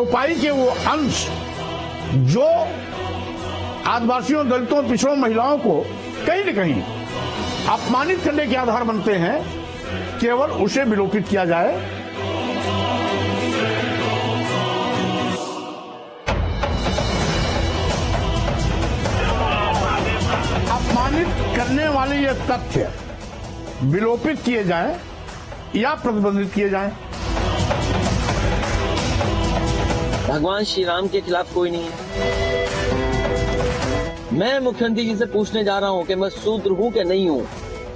चौपाई के वो अंश जो आदिवासियों, दलितों, पिछड़ों, महिलाओं को कहीं न कहीं अपमानित करने के आधार बनते हैं, केवल उसे विलोपित किया जाए। अपमानित करने वाले ये तथ्य विलोपित किए जाएं या प्रतिबंधित किए जाएं। भगवान श्री राम के खिलाफ कोई नहीं है। मैं मुख्यमंत्री जी से पूछने जा रहा हूं कि मैं शूद्र हूं कि नहीं हूं,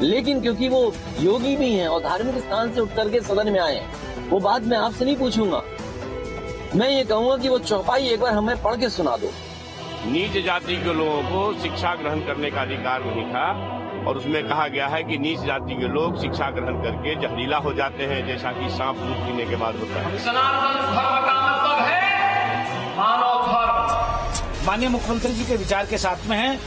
लेकिन क्योंकि वो योगी भी हैं और धार्मिक स्थान से उठ करके सदन में आए हैं, वो बात मैं आपसे नहीं पूछूंगा। मैं ये कहूंगा कि वो चौपाई एक बार हमें पढ़ के सुना दो। नीच जाति के लोगों को शिक्षा ग्रहण करने का अधिकार नहीं था और उसमें कहा गया है कि नीच जाति के लोग शिक्षा ग्रहण करके जहरीला हो जाते हैं, जैसा कि सांप दूध पीने के बाद होता है। सनातन धर्म का मतलब है मानव धर्म। माननीय मुख्यमंत्री जी के विचार के साथ में है,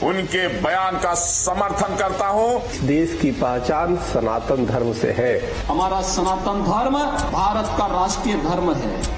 उनके बयान का समर्थन करता हूं। देश की पहचान सनातन धर्म से है। हमारा सनातन धर्म भारत का राष्ट्रीय धर्म है।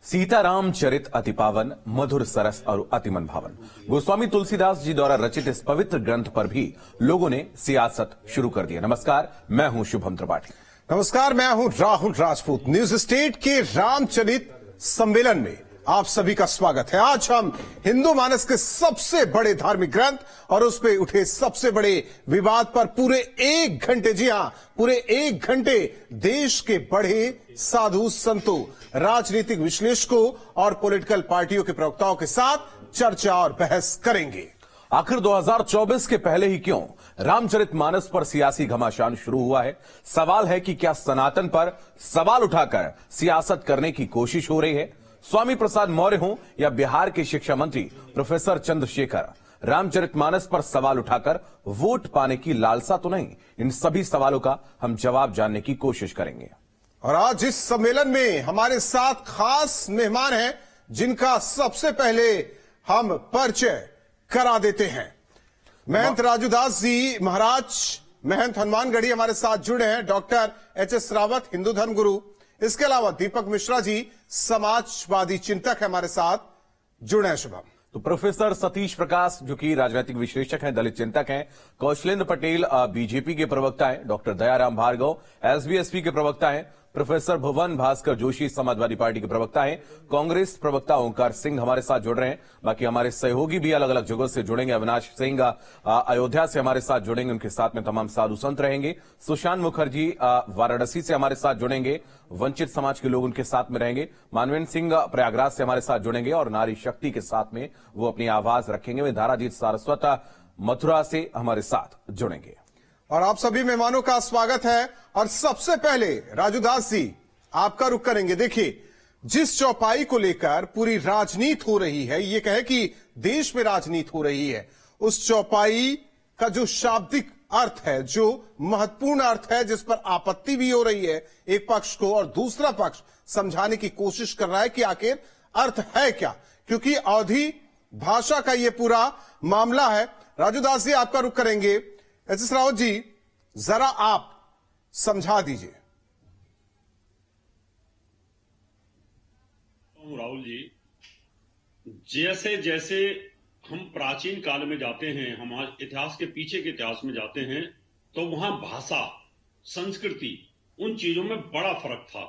सीताराम चरित अति पावन, मधुर सरस और अति मन भावन। गोस्वामी तुलसीदास जी द्वारा रचित इस पवित्र ग्रंथ पर भी लोगों ने सियासत शुरू कर दिया। नमस्कार, मैं हूं शुभम त्रिपाठी। नमस्कार, मैं हूं राहुल राजपूत। न्यूज स्टेट के रामचरित सम्मेलन में आप सभी का स्वागत है। आज हम हिंदू मानस के सबसे बड़े धार्मिक ग्रंथ और उस पे उठे सबसे बड़े विवाद पर पूरे 1 घंटे, जी हां, पूरे 1 घंटे देश के बड़े साधु संतों, राजनीतिक विश्लेषकों और पॉलिटिकल पार्टियों के प्रवक्ताओं के साथ चर्चा और बहस करेंगे। आखिर 2024 के पहले ही क्यों रामचरितमानस पर सियासी घमासान शुरू हुआ है? सवाल है कि क्या सनातन पर सवाल उठाकर सियासत करने की कोशिश हो रही है? स्वामी प्रसाद मौर्य हों या बिहार के शिक्षा मंत्री प्रोफेसर चंद्रशेखर, रामचरितमानस पर सवाल उठाकर वोट पाने की लालसा तो नहीं? इन सभी सवालों का हम जवाब जानने की कोशिश करेंगे। और आज इस सम्मेलन में हमारे साथ खास मेहमान हैं, जिनका सबसे पहले हम परिचय करा देते हैं। महंत राजूदास जी महाराज, महंत हनुमानगढ़ी हमारे साथ जुड़े हैं। Doctor HS. रावत, हिंदू धर्म गुरु। इसके अलावा दीपक मिश्रा जी, समाजवादी चिंतक है, हमारे साथ जुड़े हैं। शुभम। तो प्रोफेसर सतीश प्रकाश जो कि राजनीतिक विश्लेषक हैं, दलित चिंतक हैं। कौशलेंद्र पटेल बीजेपी के प्रवक्ता हैं। डॉक्टर दयाराम भार्गव एसबीएसपी के प्रवक्ता हैं। प्रोफेसर भुवन भास्कर जोशी समाजवादी पार्टी के प्रवक्ता हैं। कांग्रेस प्रवक्ता ओंकार सिंह हमारे साथ जुड़ रहे हैं। बाकी हमारे सहयोगी भी अलग अलग जगहों से जुड़ेंगे। अविनाश सिंह अयोध्या से हमारे साथ जुड़ेंगे, उनके साथ में तमाम साधु संत रहेंगे। सुशांत मुखर्जी वाराणसी से हमारे साथ जुड़ेंगे, वंचित समाज के लोग उनके साथ में रहेंगे। मानवेंद्र सिंह प्रयागराज से हमारे साथ जुड़ेंगे और नारी शक्ति के साथ में वो अपनी आवाज रखेंगे। वे धाराजीत सारस्वत मथुरा से हमारे साथ जुड़ेंगे। और आप सभी मेहमानों का स्वागत है। और सबसे पहले राजूदास जी, आपका रुख करेंगे। देखिए, जिस चौपाई को लेकर पूरी राजनीति हो रही है, ये कहे कि देश में राजनीति हो रही है, उस चौपाई का जो शाब्दिक अर्थ है, जो महत्वपूर्ण अर्थ है, जिस पर आपत्ति भी हो रही है एक पक्ष को, और दूसरा पक्ष समझाने की कोशिश कर रहा है कि आखिर अर्थ है क्या, क्योंकि अवधि भाषा का ये पूरा मामला है। राजूदास जी, आपका रुख करेंगे। एच.एस. रावत जी, जरा आप समझा दीजिए। राहुल जी, जैसे जैसे हम प्राचीन काल में जाते हैं, हमारे इतिहास के पीछे के इतिहास में जाते हैं, तो वहां भाषा, संस्कृति, उन चीजों में बड़ा फर्क था।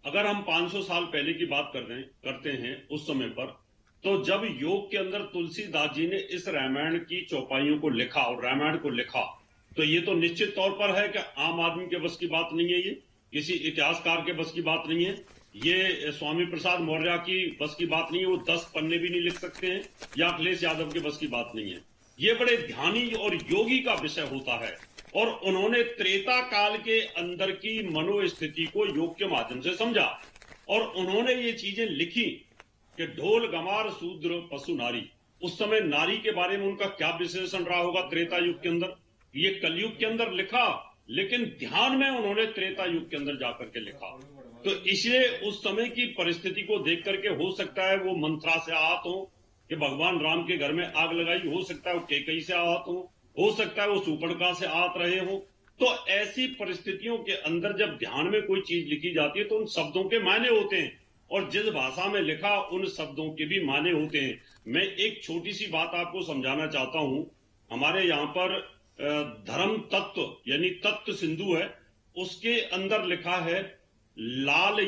अगर हम 500 साल पहले की बात करते हैं उस समय पर, तो जब योग के अंदर तुलसीदास जी ने इस रामायण की चौपाइयों को लिखा और रामायण को लिखा, तो ये तो निश्चित तौर पर है कि आम आदमी के बस की बात नहीं है, ये किसी इतिहासकार के बस की बात नहीं है, ये स्वामी प्रसाद मौर्य की बस की बात नहीं है, वो 10 पन्ने भी नहीं लिख सकते हैं, या अखिलेश यादव की बस की बात नहीं है। ये बड़े ध्यानी और योगी का विषय होता है, और उन्होंने त्रेता काल के अंदर की मनोस्थिति को योग के माध्यम से समझा, और उन्होंने ये चीजें लिखी कि ढोल गमार शूद्र पशु नारी। उस समय नारी के बारे में उनका क्या विशेषण रहा होगा त्रेता युग के अंदर, ये कलयुग के अंदर लिखा, लेकिन ध्यान में उन्होंने त्रेता युग के अंदर जाकर के लिखा। तो इसलिए उस समय की परिस्थिति को देख करके हो सकता है वो मंत्रा से आहत हो कि भगवान राम के घर में आग लगाई, हो सकता है वो कैकई से आहत हो सकता है वो सुपर्णखा से आहत रहे हो। तो ऐसी परिस्थितियों के अंदर जब ध्यान में कोई चीज लिखी जाती है तो उन शब्दों के मायने होते हैं, और जिस भाषा में लिखा उन शब्दों के भी मायने होते हैं। मैं एक छोटी सी बात आपको समझाना चाहता हूं। हमारे यहाँ पर धर्म तत्व यानी तत्व सिंधु है, उसके अंदर लिखा है लाल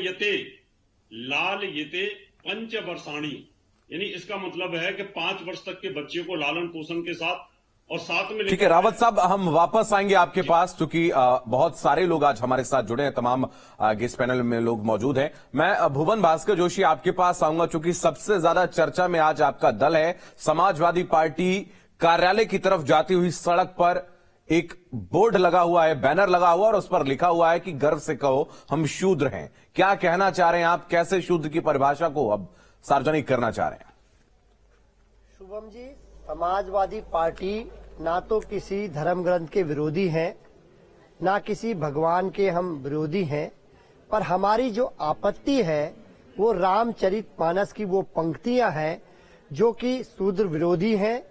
यते पंचवर्षाणी, यानी इसका मतलब है कि 5 वर्ष तक के बच्चे को लालन पोषण के साथ और साथ में। ठीक है रावत साहब, हम वापस आएंगे आपके पास, क्योंकि बहुत सारे लोग आज हमारे साथ जुड़े हैं, तमाम गेस्ट पैनल में लोग मौजूद हैं। मैं भुवन भास्कर जोशी आपके पास आऊंगा, क्योंकि सबसे ज्यादा चर्चा में आज आपका दल है। समाजवादी पार्टी कार्यालय की तरफ जाती हुई सड़क पर एक बोर्ड लगा हुआ है, बैनर लगा हुआ और उस पर लिखा हुआ है कि गर्व से कहो हम शूद्र हैं। क्या कहना चाह रहे हैं आप, कैसे शूद्र की परिभाषा को अब सार्वजनिक करना चाह रहे हैं? शुभम जी, समाजवादी पार्टी ना तो किसी धर्म ग्रंथ के विरोधी हैं, ना किसी भगवान के हम विरोधी हैं, पर हमारी जो आपत्ति है वो रामचरितमानस की वो पंक्तियां हैं जो कि शूद्र विरोधी हैं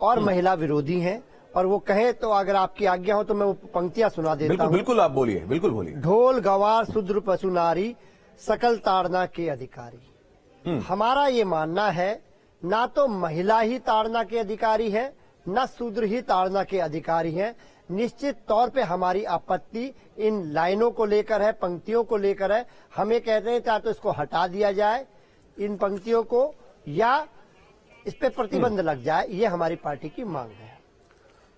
और महिला विरोधी हैं। और वो कहे तो अगर आपकी आज्ञा हो तो मैं वो पंक्तियां सुना देता हूं। बिल्कुल आप बोलिए, बिल्कुल बोलिए। ढोल गवार शूद्र पशु नारी सकल ताड़ना के अधिकारी। हमारा ये मानना है ना तो महिला ही ताड़ना के अधिकारी है, न शूद्र ही ताड़ना के अधिकारी हैं। निश्चित तौर पे हमारी आपत्ति इन लाइनों को लेकर है, पंक्तियों को लेकर है। हम ये कहते हैं चाहे तो इसको हटा दिया जाए इन पंक्तियों को, या इस पे प्रतिबंध लग जाए, ये हमारी पार्टी की मांग है।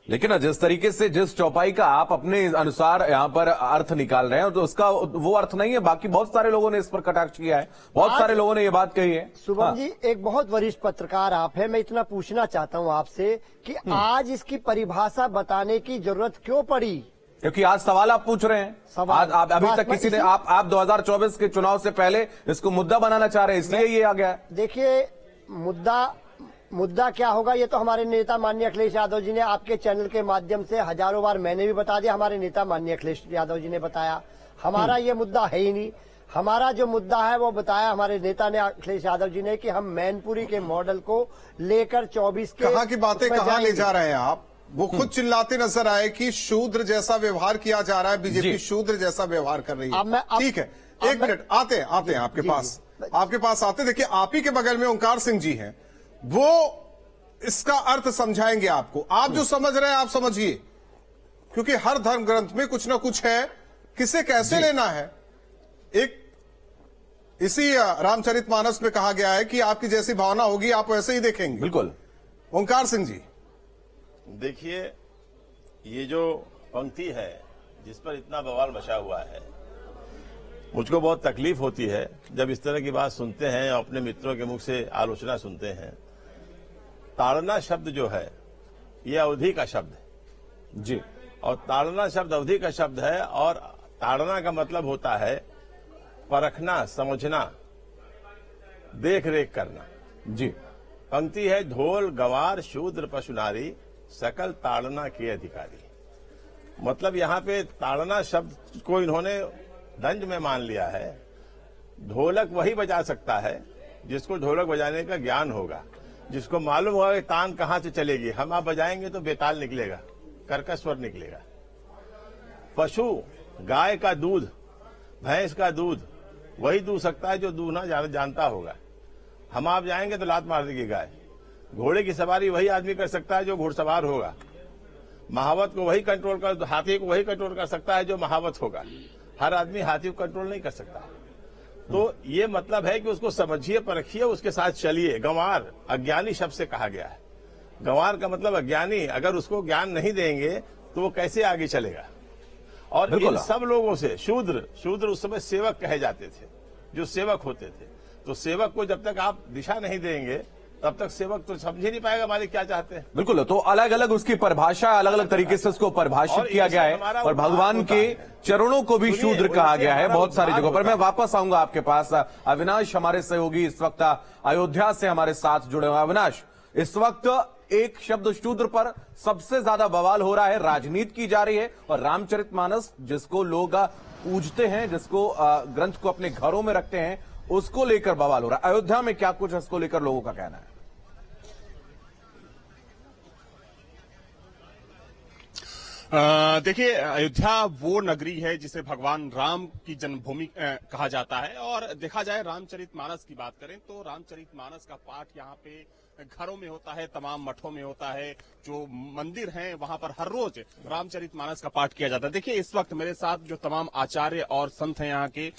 लेकिन जिस तरीके से, जिस चौपाई का आप अपने अनुसार यहां पर अर्थ निकाल रहे हैं, तो उसका वो अर्थ नहीं है। बाकी बहुत सारे लोगों ने इस पर कटाक्ष किया है, बहुत सारे लोगों ने ये बात कही है। शुभम जी, एक बहुत वरिष्ठ पत्रकार आप हैं, मैं इतना पूछना चाहता हूं आपसे कि आज इसकी परिभाषा बताने की जरूरत क्यों पड़ी? क्योंकि आज सवाल आप पूछ रहे हैं। आज आप अभी तक किसी ने आप 2024 के चुनाव से पहले इसको मुद्दा बनाना चाह रहे हैं, इसलिए ये आ गया है। देखिए, मुद्दा क्या होगा ये तो हमारे नेता माननीय अखिलेश यादव जी ने आपके चैनल के माध्यम से हजारों बार मैंने भी बता दिया, हमारे नेता माननीय अखिलेश यादव जी ने बताया। हमारा ये मुद्दा है ही नहीं। हमारा जो मुद्दा है वो बताया हमारे नेता ने, अखिलेश यादव जी ने, कि हम मैनपुरी के मॉडल को लेकर 24 के कहाँ की बातें कहाँ ले जा रहे हैं आप? वो खुद चिल्लाते नजर आए कि शूद्र जैसा व्यवहार किया जा रहा है, बीजेपी शूद्र जैसा व्यवहार कर रही है। ठीक है, एक मिनट, आते हैं आपके पास आते। देखिए, आप ही के बगल में ओंकार सिंह जी हैं, वो इसका अर्थ समझाएंगे आपको। आप जो समझ रहे हैं आप समझिए, क्योंकि हर धर्म ग्रंथ में कुछ ना कुछ है, किसे कैसे लेना है। एक इसी रामचरितमानस में कहा गया है कि आपकी जैसी भावना होगी आप वैसे ही देखेंगे। बिल्कुल। ओंकार सिंह जी, देखिए, ये जो पंक्ति है जिस पर इतना बवाल मचा हुआ है, मुझको बहुत तकलीफ होती है जब इस तरह की बात सुनते हैं और अपने मित्रों के मुख से आलोचना सुनते हैं। ताड़ना शब्द जो है ये अवधि का शब्द है जी, और ताड़ना शब्द अवधि का शब्द है, और ताड़ना का मतलब होता है परखना, समझना, देख रेख करना। जी, पंक्ति है ढोल गवार शूद्र पशु नारी सकल ताड़ना के अधिकारी। मतलब यहाँ पे ताड़ना शब्द को इन्होंने दंड में मान लिया है। ढोलक वही बजा सकता है जिसको ढोलक बजाने का ज्ञान होगा, जिसको मालूम होगा कि तान कहाँ से चलेगी। हम आप बजाएंगे तो बेताल निकलेगा, कर्कश स्वर निकलेगा। पशु, गाय का दूध, भैंस का दूध वही दूध सकता है जो दूधना जानता होगा। हम आप जाएंगे तो लात मार देगी गाय। घोड़े की सवारी वही आदमी कर सकता है जो घुड़सवार होगा। महावत को वही कंट्रोल कर, हाथी को वही कंट्रोल कर सकता है जो महावत होगा। हर आदमी हाथी को कंट्रोल नहीं कर सकता। तो ये मतलब है कि उसको समझिए, परखिए, उसके साथ चलिए। गंवार अज्ञानी शब्द से कहा गया है। गंवार का मतलब अज्ञानी। अगर उसको ज्ञान नहीं देंगे तो वो कैसे आगे चलेगा। और इन सब लोगों से शूद्र उस समय सेवक कहे जाते थे, जो सेवक होते थे। तो सेवक को जब तक आप दिशा नहीं देंगे तब तक सेवक तो समझ ही नहीं पाएगा मालिक क्या चाहते हैं। बिल्कुल। तो अलग अलग उसकी परिभाषा, अलग अलग तरीके से उसको परिभाषित किया गया है, और भगवान के चरणों को भी शूद्र कहा गया है बहुत सारी जगहों पर। मैं वापस आऊंगा आपके पास। अविनाश हमारे सहयोगी इस वक्त अयोध्या से हमारे साथ जुड़े हुए। अविनाश, इस वक्त एक शब्द शूद्र पर सबसे ज्यादा बवाल हो रहा है, राजनीति की जा रही है, और रामचरितमानस जिसको लोग पूजते हैं, जिसको ग्रंथ को अपने घरों में रखते हैं, उसको लेकर बवाल हो रहा है। अयोध्या में क्या कुछ इसको लेकर लोगों का कहना है? देखिए, अयोध्या वो नगरी है जिसे भगवान राम की जन्मभूमि कहा जाता है। और देखा जाए रामचरितमानस की बात करें तो रामचरितमानस का पाठ यहाँ पे घरों में होता है, तमाम मठों में होता है, जो मंदिर हैं वहां पर हर रोज रामचरितमानस का पाठ किया जाता है। देखिए, इस वक्त मेरे साथ जो तमाम आचार्य और संत हैं यहाँ के,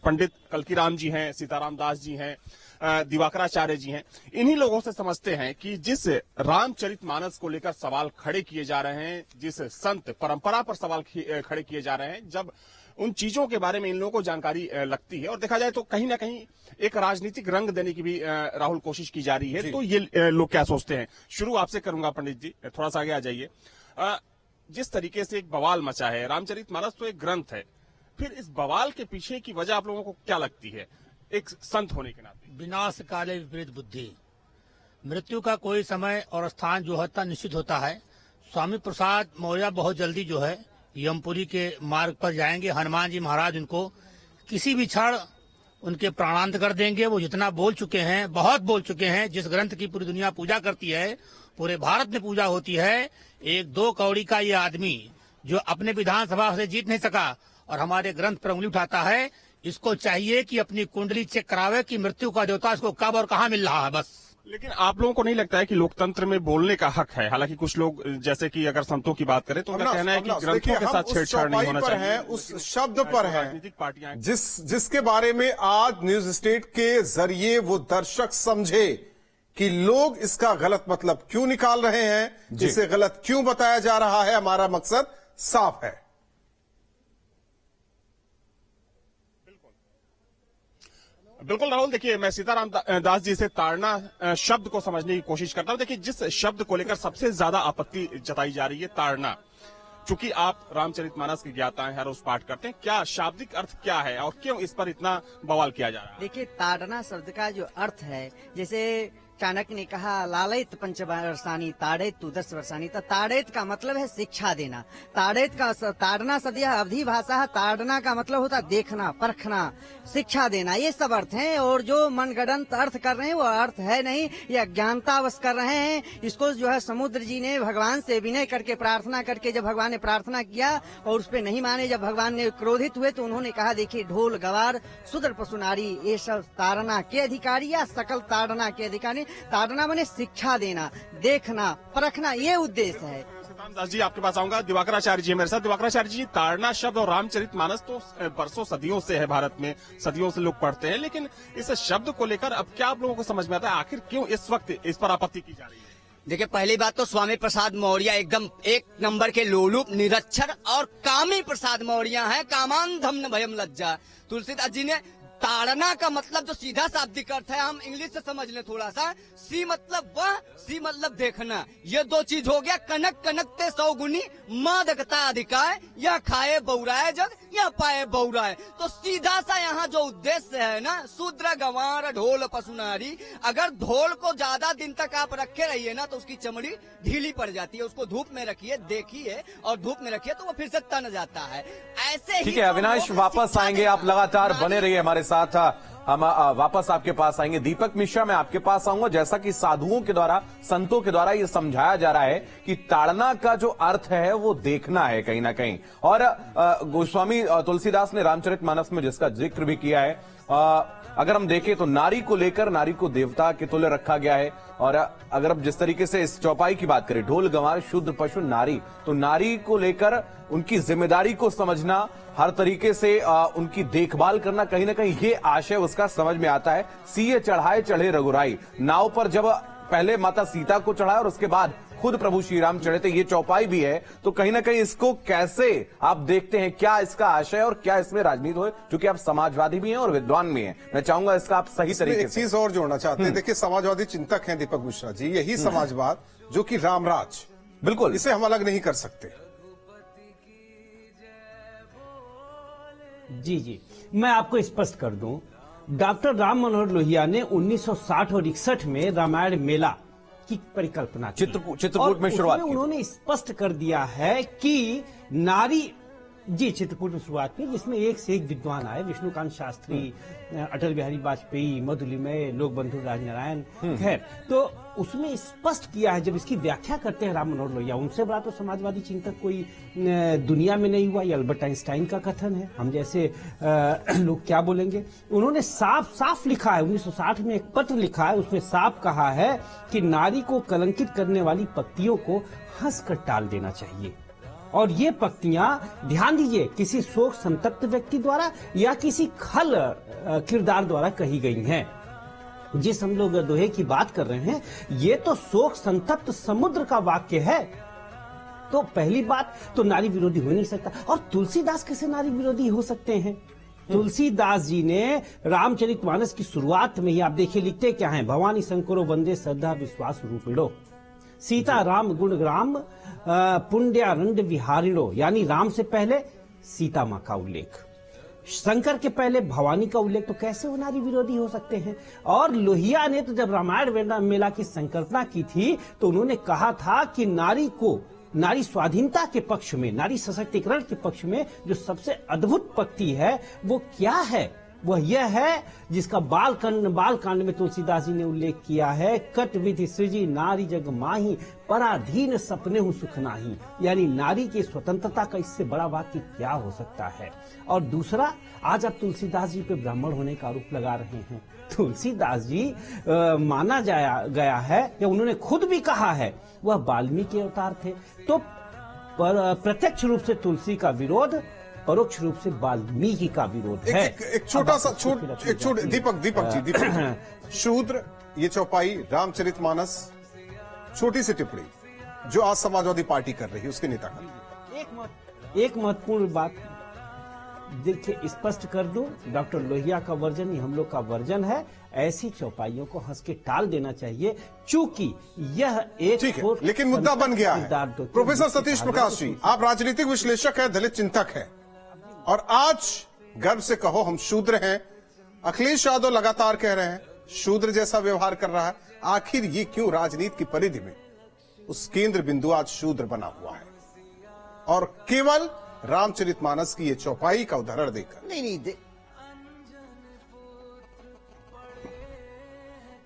पंडित कल्कीराम जी हैं, सीताराम दास जी हैं, दिवाकराचार्य जी हैं, इन्हीं लोगों से समझते हैं कि जिस रामचरितमानस को लेकर सवाल खड़े किए जा रहे हैं, जिस संत परंपरा पर सवाल खड़े किए जा रहे हैं, जब उन चीजों के बारे में इन लोगों को जानकारी लगती है और देखा जाए तो कहीं ना कहीं एक राजनीतिक रंग देने की भी राहुल कोशिश की जा रही है, तो ये लोग क्या सोचते हैं। शुरू आपसे करूंगा पंडित जी, थोड़ा सा आगे आ जाइए। जिस तरीके से एक बवाल मचा है, रामचरितमानस तो एक ग्रंथ है, फिर इस बवाल के पीछे की वजह आप लोगों को क्या लगती है एक संत होने के नाते? विनाश काले विपरीत बुद्धि। मृत्यु का कोई समय और स्थान जो होता निश्चित होता है। स्वामी प्रसाद मौर्य बहुत जल्दी जो है यमपुरी के मार्ग पर जाएंगे। हनुमान जी महाराज उनको किसी भी क्षण उनके प्राणांत कर देंगे। वो जितना बोल चुके हैं, बहुत बोल चुके हैं। जिस ग्रंथ की पूरी दुनिया पूजा करती है, पूरे भारत में पूजा होती है, एक 2 कौड़ी का ये आदमी जो अपने विधानसभा से जीत नहीं सका और हमारे ग्रंथ पर उंगली उठाता है, इसको चाहिए कि अपनी कुंडली चेक करावे कि मृत्यु का देवता इसको कब और कहाँ मिल रहा है, बस। लेकिन आप लोगों को नहीं लगता है कि लोकतंत्र में बोलने का हक है? हालांकि कुछ लोग, जैसे कि अगर संतों की बात करें तो उनका कहना है कि ग्रंथों के साथ छेड़छाड़ नहीं होना चाहिए। उस शब्द पर है राजनीतिक पार्टियां जिसके बारे में आज न्यूज स्टेट के जरिए वो दर्शक समझे कि लोग इसका गलत मतलब क्यों निकाल रहे हैं, इसे गलत क्यों बताया जा रहा है। हमारा मकसद साफ है। बिल्कुल राहुल, देखिए मैं सीताराम दास जी से ताड़ना शब्द को समझने की कोशिश करता हूं। देखिए, जिस शब्द को लेकर सबसे ज्यादा आपत्ति जताई जा रही है, ताड़ना, चूंकि आप रामचरितमानस की ज्ञाता हैं, हर रोज पाठ करते हैं, क्या शाब्दिक अर्थ क्या है और क्यों इस पर इतना बवाल किया जा रहा है? देखिए, ताड़ना शब्द का जो अर्थ है, जैसे चाणक्य ने कहा लालयित 5 वर्षानी ताड़ेत तु 10 वर्षानी, तो ताड़ेत का मतलब है शिक्षा देना। ताड़ना शब्द यह अवधी भाषा है। ताड़ना का मतलब होता है देखना, परखना, शिक्षा देना, ये सब अर्थ हैं। और जो मनगढ़ंत अर्थ कर रहे हैं वो अर्थ है नहीं, ये अज्ञानतावश कर रहे हैं। इसको जो है समुद्र जी ने भगवान से विनय करके प्रार्थना करके, जब भगवान ने प्रार्थना किया और उस पर नहीं माने, जब भगवान ने क्रोधित हुए तो उन्होंने कहा देखिए ढोल गवार शूद्र पशु नारी ये सब ताड़ना के अधिकारी या सकल ताड़ना के अधिकारी। ताड़ना माने शिक्षा देना, देखना, परखना, ये उद्देश्य है। दास जी आपके पास आऊंगा। दिवाकराचार्य जी मेरे साथ। दिवाकराचार्य जी, ताड़ना शब्द और रामचरितमानस तो बरसों सदियों से है, भारत में सदियों से लोग पढ़ते हैं, लेकिन इस शब्द को लेकर अब क्या आप लोगों को समझ में आता है, आखिर क्यों इस वक्त इस पर आपत्ति की जा रही है? देखिए, पहली बात तो स्वामी प्रसाद मौर्य एकदम 1 नंबर के लोलुप, निरक्षर और कामी प्रसाद मौर्य है। कामांधम न भयम लज्जा। तुलसीदास जी ने ताड़ना का मतलब जो सीधा शाब्दिक अर्थ है, हम इंग्लिश से समझ लें थोड़ा सा। सी मतलब वह, सी मतलब देखना, ये 2 चीज हो गया। कनक कनकते 100 गुनी मादकता अधिकाय, या खाए बौराए जग या पाए बौराए। तो सीधा सा यहाँ जो उद्देश्य है ना, शूद्र गंवार ढोल पशुनारी। अगर ढोल को ज्यादा दिन तक आप रखे रहिए ना तो उसकी चमड़ी ढीली पड़ जाती है। उसको धूप में रखिए, देखिए और धूप में रखिए तो वो फिर से तन जाता है। ऐसे ही ठीक है अविनाश, वापस आएंगे, आप लगातार बने रहिए हमारे साथ। हम वापस आपके पास आएंगे। दीपक मिश्रा, मैं आपके पास आऊंगा। जैसा कि साधुओं के द्वारा, संतों के द्वारा ये समझाया जा रहा है कि ताड़ना का जो अर्थ है वो देखना है कहीं ना कहीं, और गोस्वामी तुलसीदास ने रामचरितमानस में जिसका जिक्र भी किया है, अगर हम देखें तो नारी को लेकर, नारी को देवता के तुल्य रखा गया है। और अगर अब जिस तरीके से इस चौपाई की बात करें, ढोल गंवार शूद्र पशु नारी, तो नारी को लेकर उनकी जिम्मेदारी को समझना, हर तरीके से उनकी देखभाल करना, कहीं ना कहीं ये आशय उसका समझ में आता है। सीए चढ़ाए चढ़े रघुराई, नाव पर जब पहले माता सीता को चढ़ाया और उसके बाद खुद प्रभु श्री राम चढ़े थे, ये चौपाई भी है। तो कहीं ना कहीं इसको कैसे आप देखते हैं, क्या इसका आशय और क्या इसमें राजनीति हो, क्योंकि आप समाजवादी भी हैं और विद्वान भी हैं, मैं चाहूंगा इसका आप सही तरीके से। एक चीज और जोड़ना चाहते हैं। देखिए, समाजवादी चिंतक हैं दीपक मिश्रा जी, यही समाजवाद जो कि रामराज, बिल्कुल, इसे हम अलग नहीं कर सकते। जी, मैं आपको स्पष्ट कर दूं, डॉक्टर राम मनोहर लोहिया ने 1960 और 61 में रामायण मेला की परिकल्पना की, चित्रकूट में शुरुआत की। उन्होंने स्पष्ट कर दिया है कि नारी जी, चित्रकूट में शुरुआत की, जिसमें एक से एक विद्वान आए, विष्णुकांत शास्त्री, अटल बिहारी वाजपेयी, मधुलिमय, लोकबंधु राजनारायण, खैर, तो उसमें स्पष्ट किया है, जब इसकी व्याख्या करते हैं राम मनोहर लोहिया, उनसे बड़ा तो समाजवादी चिंतक कोई दुनिया में नहीं हुआ। ये अल्बर्ट आइंस्टाइन का कथन है, हम जैसे लोग क्या बोलेंगे। उन्होंने साफ साफ लिखा है, 1960 में एक पत्र लिखा है, उसमें साफ कहा है कि नारी को कलंकित करने वाली पंक्तियों को हंसकर टाल देना चाहिए। और ये पंक्तियां, ध्यान दीजिए, किसी शोक संतप्त व्यक्ति द्वारा या किसी खल किरदार द्वारा कही गई हैं। जिस हम लोग दोहे की बात कर रहे हैं, ये तो शोक संतप्त समुद्र का वाक्य है। तो पहली बात तो नारी विरोधी हो नहीं सकता। और तुलसीदास कैसे नारी विरोधी हो सकते हैं? तुलसीदास जी ने रामचरितमानस की शुरुआत में ही, आप देखिए, लिखते क्या है, भवानी शंकरो वंदे श्रद्धा विश्वास रूपिणो, सीता राम गुण ग्राम पुण्यारंड विहारिणो, यानी राम से पहले सीता मां का उल्लेख, शंकर के पहले भवानी का उल्लेख। तो कैसे वो नारी विरोधी हो सकते हैं? और लोहिया ने तो जब रामायण मेला की संकल्पना की थी, तो उन्होंने कहा था कि नारी को, नारी स्वाधीनता के पक्ष में, नारी सशक्तिकरण के पक्ष में जो सबसे अद्भुत पंक्ति है वो क्या है? वह यह है जिसका बाल कांड में तुलसीदास जी ने उल्लेख किया है, कट विधि सृजी नारी जग माही, पराधीन सपने हूं सुख नाही। यानी नारी की स्वतंत्रता का इससे बड़ा वाक्य क्या हो सकता है? और दूसरा, आज आप तुलसीदास जी पे ब्राह्मण होने का आरोप लगा रहे हैं। तुलसीदास जी माना गया है, या उन्होंने खुद भी कहा है, वह वाल्मीकि अवतार थे। तो प्रत्यक्ष रूप से तुलसी का विरोध, परोक्ष रूप से वाल्मीकि का विरोध है। एक छोटा सा दीपक शूद्र, ये चौपाई, रामचरितमानस, छोटी सी टिप्पणी जो आज समाजवादी पार्टी कर रही है उसके नेता का। एक महत्वपूर्ण बात देखिए, स्पष्ट कर दूं, डॉक्टर लोहिया का वर्जन ही हम लोग का वर्जन है। ऐसी चौपाइयों को हंस के टाल देना चाहिए, चूंकि यह एक, ठीक है, लेकिन मुद्दा बन गया है। प्रोफेसर सतीश प्रकाश जी, आप राजनीतिक विश्लेषक हैं, दलित चिंतक हैं, और आज गर्व से कहो हम शूद्र हैं। अखिलेश यादव लगातार कह रहे हैं शूद्र जैसा व्यवहार कर रहा है। आखिर ये क्यों राजनीति की परिधि में उस केंद्र बिंदु आज शूद्र बना हुआ है, और केवल रामचरितमानस की ये चौपाई का उदाहरण देकर?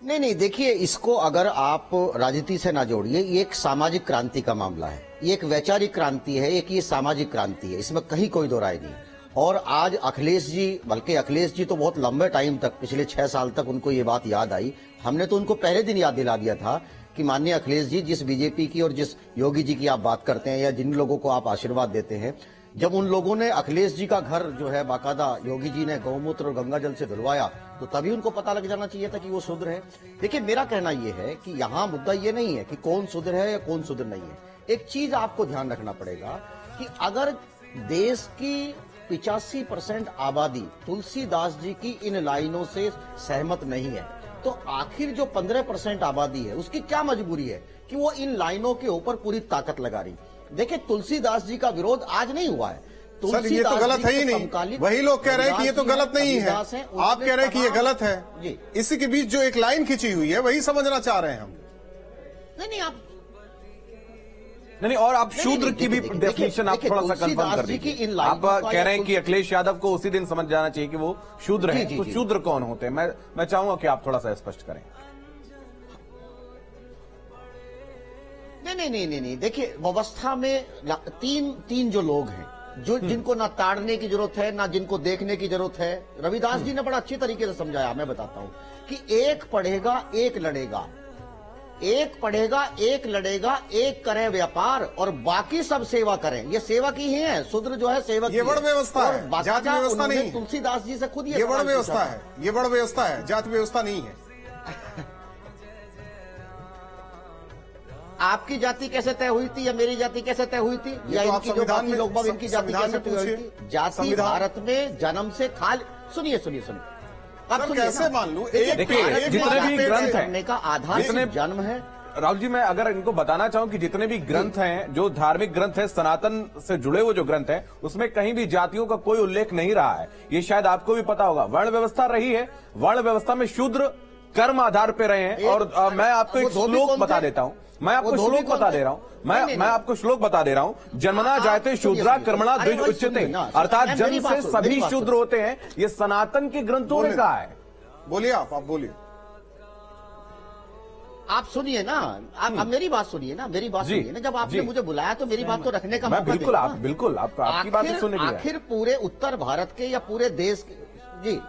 नहीं, देखिए, इसको अगर आप राजनीति से ना जोड़िए, ये एक सामाजिक क्रांति का मामला है, ये एक वैचारिक क्रांति है, एक ये सामाजिक क्रांति है, इसमें कहीं कोई दो राय नहीं। और आज अखिलेश जी, बल्कि अखिलेश जी तो बहुत लंबे टाइम तक, पिछले 6 साल तक उनको ये बात याद आई। हमने तो उनको पहले दिन याद दिला दिया था कि माननीय अखिलेश जी, जिस बीजेपी की और जिस योगी जी की आप बात करते हैं, या जिन लोगों को आप आशीर्वाद देते हैं, जब उन लोगों ने अखिलेश जी का घर जो है बाकायदा योगी जी ने गौमूत्र और गंगा जल से धुलवाया, तो तभी उनको पता लग जाना चाहिए था कि वो शूद्र है। देखिए, मेरा कहना यह है कि यहाँ मुद्दा ये नहीं है कि कौन शूद्र है या कौन शूद्र नहीं है। एक चीज आपको ध्यान रखना पड़ेगा कि अगर देश की 85% आबादी तुलसीदास जी की इन लाइनों से सहमत नहीं है, तो आखिर जो 15% आबादी है उसकी क्या मजबूरी है कि वो इन लाइनों के ऊपर पूरी ताकत लगा रही। देखिए, तुलसीदास जी का विरोध आज नहीं हुआ है। सर, ये तो गलत है ही नहीं। वही लोग कह रहे हैं कि ये तो गलत नहीं है, आप कह रहे हैं कि ये गलत है। इसी के बीच जो एक लाइन खींची हुई है वही समझना चाह रहे हैं हम। नहीं, आप नहीं, और आप शूद्र की भी डेफिनेशन आप थोड़ा सा कंफर्म कर दीजिए। आप कह रहे हैं कि अखिलेश यादव को उसी दिन समझ जाना चाहिए कि वो शूद्र है, तो शूद्र कौन होते हैं? मैं चाहूंगा कि आप थोड़ा सा स्पष्ट करें। नहीं, देखिए, व्यवस्था में तीन जो लोग हैं, जो जिनको ना ताड़ने की जरूरत है, ना जिनको देखने की जरूरत है। रविदास जी ने बड़ा अच्छे तरीके से समझाया, मैं बताता हूं कि एक पढ़ेगा एक लड़ेगा, एक पढ़ेगा एक लड़ेगा, एक करे व्यापार और बाकी सब सेवा करें। ये सेवा की ही है, शूद्र जो है सेवक। ये वर्ण व्यवस्था है, जाति व्यवस्था नहीं। तुलसीदास जी से खुद ये वर्ण व्यवस्था है, ये वर्ण व्यवस्था है, जाति व्यवस्था नहीं है। आपकी जाति कैसे तय हुई थी या मेरी जाति कैसे तय हुई थी, या इनकी जो बाकी लोग बाग, इनकी जाति कैसे तय हुई थी? जाति भारत में जन्म से खाली, सुनिए, अब कैसे मान लूं? देखिए, जितने भी ग्रंथ हैं का आधार सिर्फ जन्म है। राहुल जी, मैं अगर इनको बताना चाहूं कि जितने भी ग्रंथ हैं, जो धार्मिक ग्रंथ है, सनातन से जुड़े हुए जो ग्रंथ हैं, उसमें कहीं भी जातियों का कोई उल्लेख नहीं रहा है। ये शायद आपको भी पता होगा। वर्ण व्यवस्था रही है, वर्ण व्यवस्था में शूद्र कर्म आधार पे रहे हैं। और मैं आपको एक श्लोक बता देता हूं, मैं आपको श्लोक बता दे रहा हूं, मैं आपको श्लोक बता दे रहा हूं। जन्मना जायते शूद्रा कर्मणा द्विज उच्यते, अर्थात जन्म से सभी शूद्र होते हैं। ये सनातन के ग्रंथों में कहा है। बोलिए आप बोलिए। आप सुनिए ना, आप मेरी बात सुनिए ना, मेरी बात सुनिए ना। जब आपने मुझे बुलाया तो मेरी बात तो रखने का मौका बिल्कुल आपकी बात सुनने की। आखिर पूरे उत्तर भारत के या पूरे देश के, जी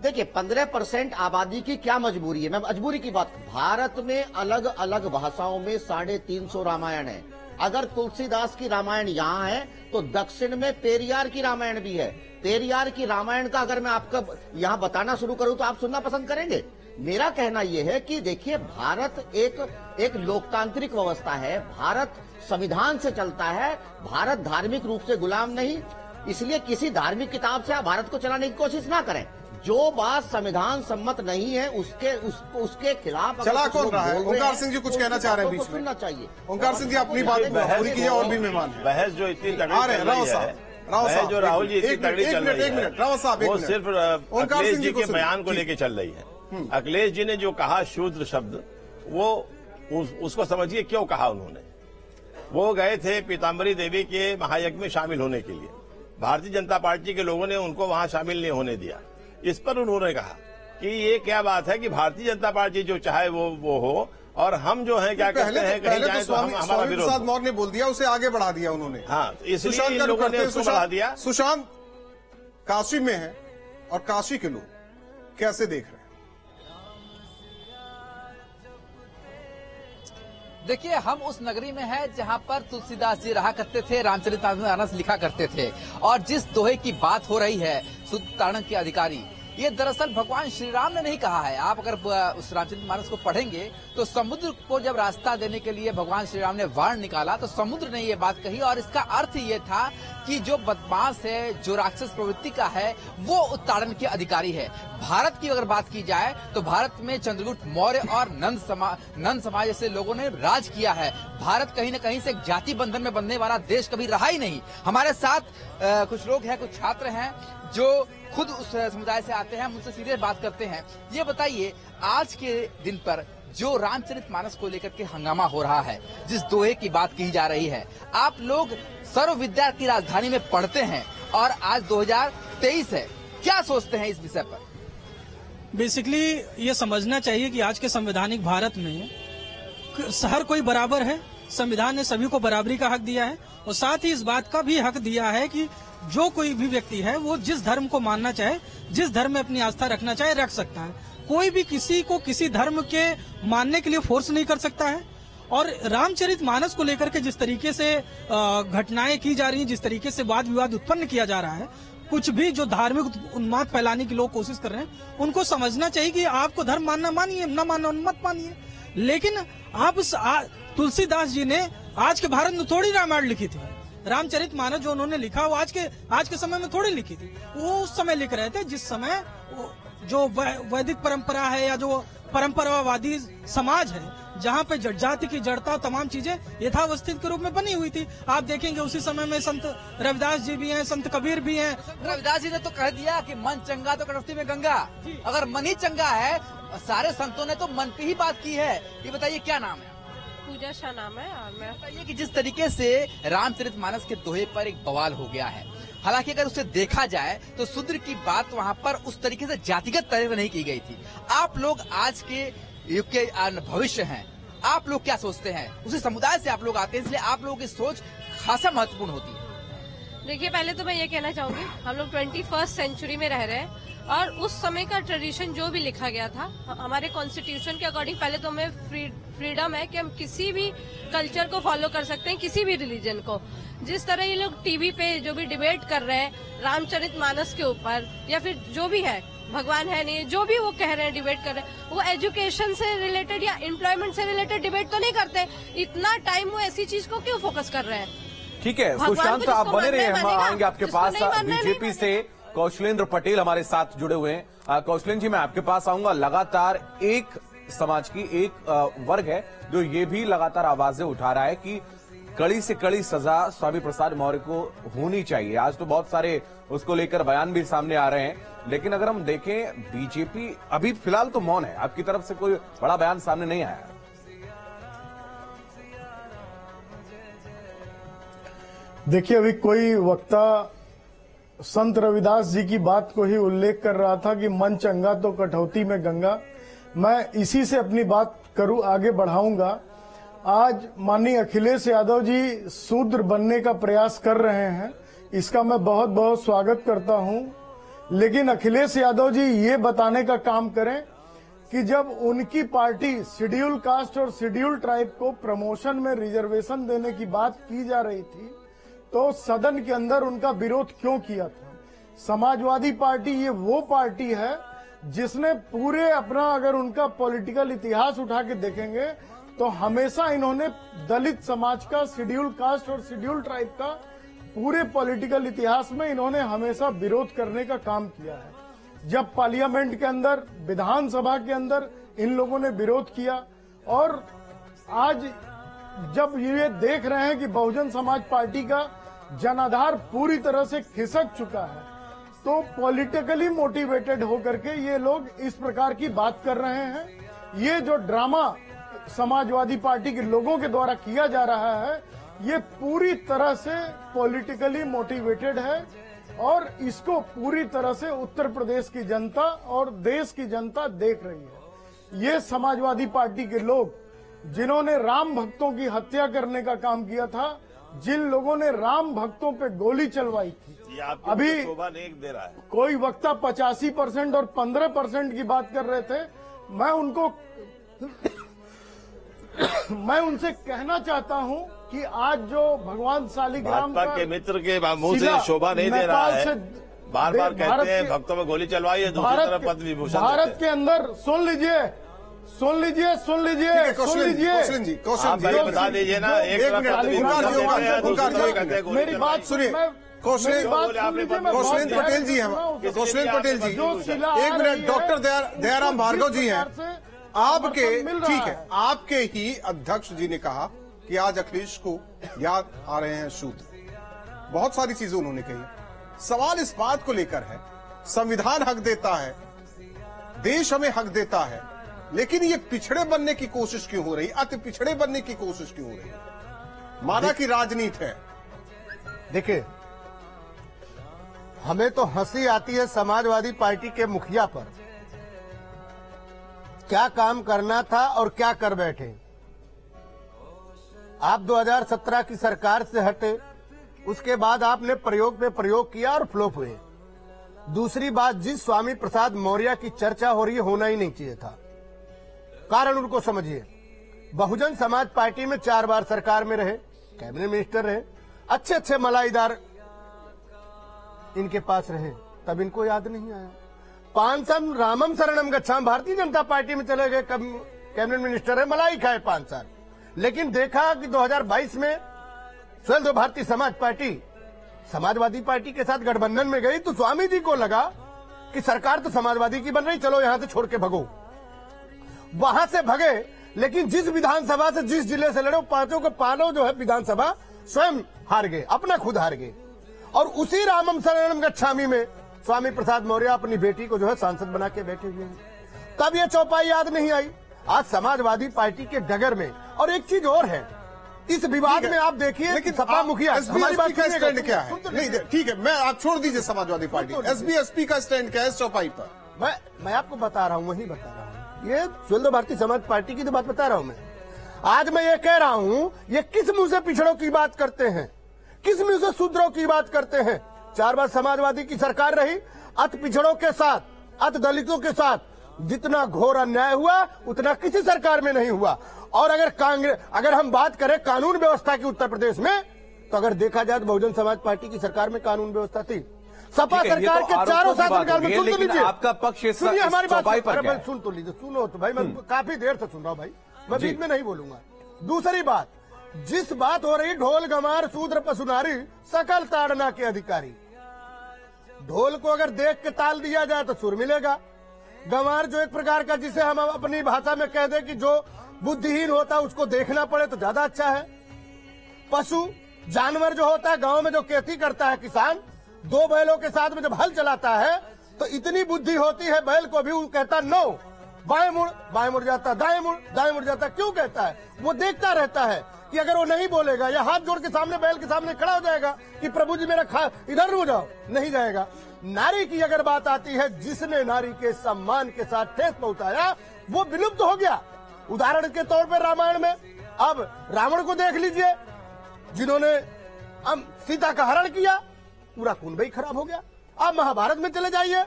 देखिए 15% आबादी की क्या मजबूरी है। मैं मजबूरी की बात, भारत में अलग अलग भाषाओं में 350 रामायण है। अगर तुलसीदास की रामायण यहाँ है तो दक्षिण में पेरियार की रामायण भी है। पेरियार की रामायण का अगर मैं आपका यहाँ बताना शुरू करूं तो आप सुनना पसंद करेंगे। मेरा कहना यह है कि देखिए भारत एक लोकतांत्रिक व्यवस्था है, भारत संविधान से चलता है, भारत धार्मिक रूप से गुलाम नहीं। इसलिए किसी धार्मिक किताब से आप भारत को चलाने की कोशिश ना करें। जो बात संविधान सम्मत नहीं है उसके खिलाफ चला कौन रहा है? ओंकार सिंह जी कुछ कहना चाह रहे हैं बीच में, सुनना चाहिए। ओंकार सिंह जी अपनी बात पूरी कीजिए और भी मेहमान हैं। बहस जो इतनी तगड़ी चल रही है, जो राहुल जी इतनी तगड़ी चल रही है, वो सिर्फ अखिलेश जी के बयान को लेकर चल रही है। अखिलेश जी ने जो कहा शूद्र शब्द, वो उसको समझिए क्यों कहा उन्होंने। वो गए थे पीताम्बरी देवी के महायज्ञ में शामिल होने के लिए, भारतीय जनता पार्टी के लोगों ने उनको वहां शामिल नहीं होने दिया। इस पर उन्होंने कहा कि ये क्या बात है कि भारतीय जनता पार्टी जो चाहे वो हो, और हम जो है क्या कहते हैं कहीं जाए तो हम हमारा विरोध। प्रसाद मौर्य ने बोल दिया, उसे आगे बढ़ा दिया उन्होंने। हाँ, इसलिए इन लोगों ने उसको बढ़ा दिया। सुशांत काशी में है और काशी के लोग कैसे देख रहे हैं? देखिए, हम उस नगरी में हैं जहां पर तुलसीदास जी रहा करते थे, रामचरितमानस लिखा करते थे। और जिस दोहे की बात हो रही है शुद्ध ताड़ना के अधिकारी, ये दरअसल भगवान श्री राम ने नहीं कहा है। आप अगर उस रामचरितमानस को पढ़ेंगे तो समुद्र को जब रास्ता देने के लिए भगवान श्री राम ने वाण निकाला तो समुद्र ने ये बात कही, और इसका अर्थ ये था कि जो बदमाश है, जो राक्षस प्रवृत्ति का है, वो उत्ताड़न के अधिकारी है। भारत की अगर बात की जाए तो भारत में चंद्रगुप्त मौर्य और नंद समाज जैसे लोगों ने राज किया है। भारत कहीं न कहीं से एक जाति बंधन में बंधने वाला देश कभी रहा ही नहीं। हमारे साथ कुछ लोग हैं, कुछ छात्र हैं जो खुद उस समुदाय से आते हैं, हम उनसे सीधे बात करते हैं। ये बताइए, आज के दिन पर जो रामचरितमानस को लेकर के हंगामा हो रहा है, जिस दोहे की बात की जा रही है, आप लोग सर्व विद्या की राजधानी में पढ़ते हैं और आज 2023 है, क्या सोचते हैं इस विषय पर? बेसिकली ये समझना चाहिए कि आज के संवैधानिक भारत में हर कोई बराबर है। संविधान ने सभी को बराबरी का हक दिया है और साथ ही इस बात का भी हक दिया है कि जो कोई भी व्यक्ति है वो जिस धर्म को मानना चाहे, जिस धर्म में अपनी आस्था रखना चाहे, रख सकता है। कोई भी किसी को किसी धर्म के मानने के लिए फोर्स नहीं कर सकता है। और रामचरितमानस को लेकर के जिस तरीके से घटनाएं की जा रही हैं, जिस तरीके से वाद विवाद उत्पन्न किया जा रहा है, कुछ भी जो धार्मिक उन्माद फैलाने की लोग कोशिश कर रहे हैं, उनको समझना चाहिए कि आपको धर्म मानना मानिए, न मानना मत मानिए। लेकिन आप तुलसीदास जी ने आज के भारत में थोड़ी रामायण लिखी थी। रामचरितमानस जो उन्होंने लिखा वो आज के समय में थोड़ी लिखी थी। वो उस समय लिख रहे थे जिस समय जो वैदिक परंपरा है या जो परंपरावादी समाज है, जहाँ पे जाति की जड़ता तमाम चीजें यथावस्थित के रूप में बनी हुई थी। आप देखेंगे उसी समय में संत रविदास जी भी हैं, संत कबीर भी हैं। रविदास जी ने तो कह दिया कि मन चंगा तो कटौती में गंगा। अगर मन ही चंगा है, सारे संतों ने तो मन पे ही बात की है। ये बताइए क्या नाम है? पूजा शाह नाम है। और मैं बताइए कि जिस तरीके से रामचरितमानस के दोहे पर एक बवाल हो गया है, हालांकि अगर उसे देखा जाए तो शूद्र की बात वहां पर उस तरीके से जातिगत तरह से नहीं की गई थी। आप लोग आज के युग के भविष्य हैं, आप लोग क्या सोचते हैं? उसी समुदाय से आप लोग आते हैं, इसलिए आप लोगों की सोच खासा महत्वपूर्ण होती है। देखिए, पहले तो मैं ये कहना चाहूंगी, हम लोग 21st सेंचुरी में रह रहे हैं और उस समय का ट्रेडिशन जो भी लिखा गया था हमारे कॉन्स्टिट्यूशन के अकॉर्डिंग, पहले तो हमें फ्रीडम है कि हम किसी भी कल्चर को फॉलो कर सकते हैं, किसी भी रिलीजन को। जिस तरह ये लोग टीवी पे जो भी डिबेट कर रहे हैं रामचरितमानस के ऊपर, या फिर जो भी है, भगवान है नहीं, जो भी वो कह रहे हैं, डिबेट कर रहे हैं, वो एजुकेशन से रिलेटेड या एम्प्लॉयमेंट से रिलेटेड डिबेट तो नहीं करते। इतना टाइम वो ऐसी चीज को क्यों फोकस कर रहे हैं? ठीक है सुशांत, आप बने रहिए, हम आएंगे आपके पास। बीजेपी से कौशलेंद्र पटेल हमारे साथ जुड़े हुए हैं। कौशलेंद्र जी, मैं आपके पास आऊंगा। लगातार एक समाज की एक वर्ग है जो ये भी लगातार आवाजें उठा रहा है कि कड़ी से कड़ी सजा स्वामी प्रसाद मौर्य को होनी चाहिए। आज तो बहुत सारे उसको लेकर बयान भी सामने आ रहे हैं, लेकिन अगर हम देखें बीजेपी अभी फिलहाल तो मौन है, आपकी तरफ से कोई बड़ा बयान सामने नहीं आया। देखिए, अभी कोई वक्ता संत रविदास जी की बात को ही उल्लेख कर रहा था कि मन चंगा तो कटौती में गंगा। मैं इसी से अपनी बात आगे बढ़ाऊंगा। आज माननीय अखिलेश यादव जी शूद्र बनने का प्रयास कर रहे हैं, इसका मैं बहुत बहुत स्वागत करता हूं। लेकिन अखिलेश यादव जी ये बताने का काम करें कि जब उनकी पार्टी शेड्यूल कास्ट और शेड्यूल ट्राइब को प्रमोशन में रिजर्वेशन देने की बात की जा रही थी, तो सदन के अंदर उनका विरोध क्यों किया था? समाजवादी पार्टी ये वो पार्टी है जिसने पूरे अपना, अगर उनका पॉलिटिकल इतिहास उठा के देखेंगे तो हमेशा इन्होंने दलित समाज का, शेड्यूल कास्ट और शेड्यूल ट्राइब का पूरे पॉलिटिकल इतिहास में इन्होंने हमेशा विरोध करने का काम किया है। जब पार्लियामेंट के अंदर, विधानसभा के अंदर इन लोगों ने विरोध किया, और आज जब ये देख रहे हैं कि बहुजन समाज पार्टी का जनाधार पूरी तरह से खिसक चुका है, तो पॉलिटिकली मोटिवेटेड होकर के ये लोग इस प्रकार की बात कर रहे हैं। ये जो ड्रामा समाजवादी पार्टी के लोगों के द्वारा किया जा रहा है, ये पूरी तरह से पॉलिटिकली मोटिवेटेड है, और इसको पूरी तरह से उत्तर प्रदेश की जनता और देश की जनता देख रही है। ये समाजवादी पार्टी के लोग जिन्होंने राम भक्तों की हत्या करने का काम किया था, जिन लोगों ने राम भक्तों पे गोली चलवाई थी, अभी दे रहा है। कोई वक्ता 85% और 15% की बात कर रहे थे। मैं उनसे कहना चाहता हूं कि आज जो भगवान शालिग्राम भाजपा के मित्र के मुंह से शोभा नहीं दे रहा है, बार बार कहते हैं भक्तों में गोली चलवाई है, दूसरी तरफ पद्म विभूषण भारत के अंदर सुन लीजिए, आप बता दीजिए ना, एक मेरी बात सुनिए। कौशलेंद्र पटेल जी हैं, कौशलेंद्र पटेल जी, एक मिनट। डॉक्टर दयाराम भार्गव जी हैं, आपके, ठीक है, आपके ही अध्यक्ष जी ने कहा कि आज अखिलेश को याद आ रहे हैं शूद्र। बहुत सारी चीजें उन्होंने कही। सवाल इस बात को लेकर है, संविधान हक देता है, देश हमें हक देता है, लेकिन ये पिछड़े बनने की कोशिश क्यों हो रही, अति पिछड़े बनने की कोशिश क्यों हो रही? माना कि राजनीति है। देखिए, हमें तो हंसी आती है समाजवादी पार्टी के मुखिया पर, क्या काम करना था और क्या कर बैठे। आप 2017 की सरकार से हटे, उसके बाद आपने प्रयोग पे प्रयोग किया और फ्लॉप हुए। दूसरी बात, जिस स्वामी प्रसाद मौर्य की चर्चा हो रही है, होना ही नहीं चाहिए था। कारण उनको समझिए, बहुजन समाज पार्टी में 4 बार सरकार में रहे, कैबिनेट मिनिस्टर रहे, अच्छे अच्छे मलाईदार इनके पास रहे, तब इनको याद नहीं आया। पांचम रामम शरणम गच्छाम, भारतीय जनता पार्टी में चले गए, कैबिनेट मिनिस्टर है, मलाई खाए 5 साल। लेकिन देखा कि 2022 में स्वयं भारतीय समाज पार्टी समाजवादी पार्टी के साथ गठबंधन में गई, तो स्वामी जी को लगा कि सरकार तो समाजवादी की बन रही, चलो यहां से छोड़ के भगो। वहां से भगे, लेकिन जिस विधानसभा से, जिस जिले से लड़े, 5 जो है विधानसभा स्वयं हार गए, अपना खुद हार गए। और उसी रामम शरणम गच्छामी में स्वामी प्रसाद मौर्य अपनी बेटी को जो है सांसद बना के बैठे हुए हैं। तब ये चौपाई याद नहीं आई। आज समाजवादी पार्टी के डगर में, और एक चीज और है, इस विवाद में आप देखिए, लेकिन सपा मुखिया हमारी बात का स्टैंड क्या है? नहीं, ठीक है, मैं आप छोड़ दीजिए समाजवादी पार्टी, एसबीएसपी का स्टैंड क्या है इस चौपाई पर? मैं आपको बता रहा हूँ, वही बता रहा हूँ। ये स्वयं भारतीय समाज पार्टी की तो बात बता रहा हूँ मैं। आज मैं ये कह रहा हूँ, ये किस मुंह से पिछड़ों की बात करते हैं, किस मुंह से शूद्रों की बात करते हैं। 4 बार समाजवादी की सरकार रही, अति पिछड़ों के साथ, अति दलितों के साथ जितना घोर अन्याय हुआ, उतना किसी सरकार में नहीं हुआ। और अगर हम बात करें कानून व्यवस्था की उत्तर प्रदेश में, तो अगर देखा जाए तो बहुजन समाज पार्टी की सरकार में कानून व्यवस्था थी। सपा सरकार के 4 शासनकाल में, सुन तो लीजिए, आपका पक्ष सुनिए हमारी बात, अरे सुन तो लीजिए, सुनो तो भाई, मैं काफी देर से सुन रहा हूँ भाई, मैं बीच में नहीं बोलूंगा। दूसरी बात, जिस बात हो रही, ढोल गमार शूद्र पशुनारी सकल ताड़ना के अधिकारी। ढोल को अगर देख के ताल दिया जाए तो सुर मिलेगा। गंवार जो एक प्रकार का, जिसे हम अपनी भाषा में कह दें कि जो बुद्धिहीन होता है उसको देखना पड़े तो ज्यादा अच्छा है। पशु जानवर जो होता है गांव में, जो खेती करता है किसान, 2 बैलों के साथ में जब हल चलाता है तो इतनी बुद्धि होती है बैल को भी, वो कहता नो, बाएं मुड़ जाता, दाएं मुड़ जाता। क्यों कहता है? वो देखता रहता है कि अगर वो नहीं बोलेगा या हाथ जोड़ के सामने बैल के सामने खड़ा हो जाएगा कि प्रभु जी मेरा इधर हो जाओ, नहीं जाएगा। नारी की अगर बात आती है, जिसने नारी के सम्मान के साथ ठेस पहुंचाया वो विलुप्त हो गया। उदाहरण के तौर पर रामायण में अब रावण को देख लीजिए, जिन्होंने सीता का हरण किया, पूरा कुनबा ही खराब हो गया। अब महाभारत में चले जाइए।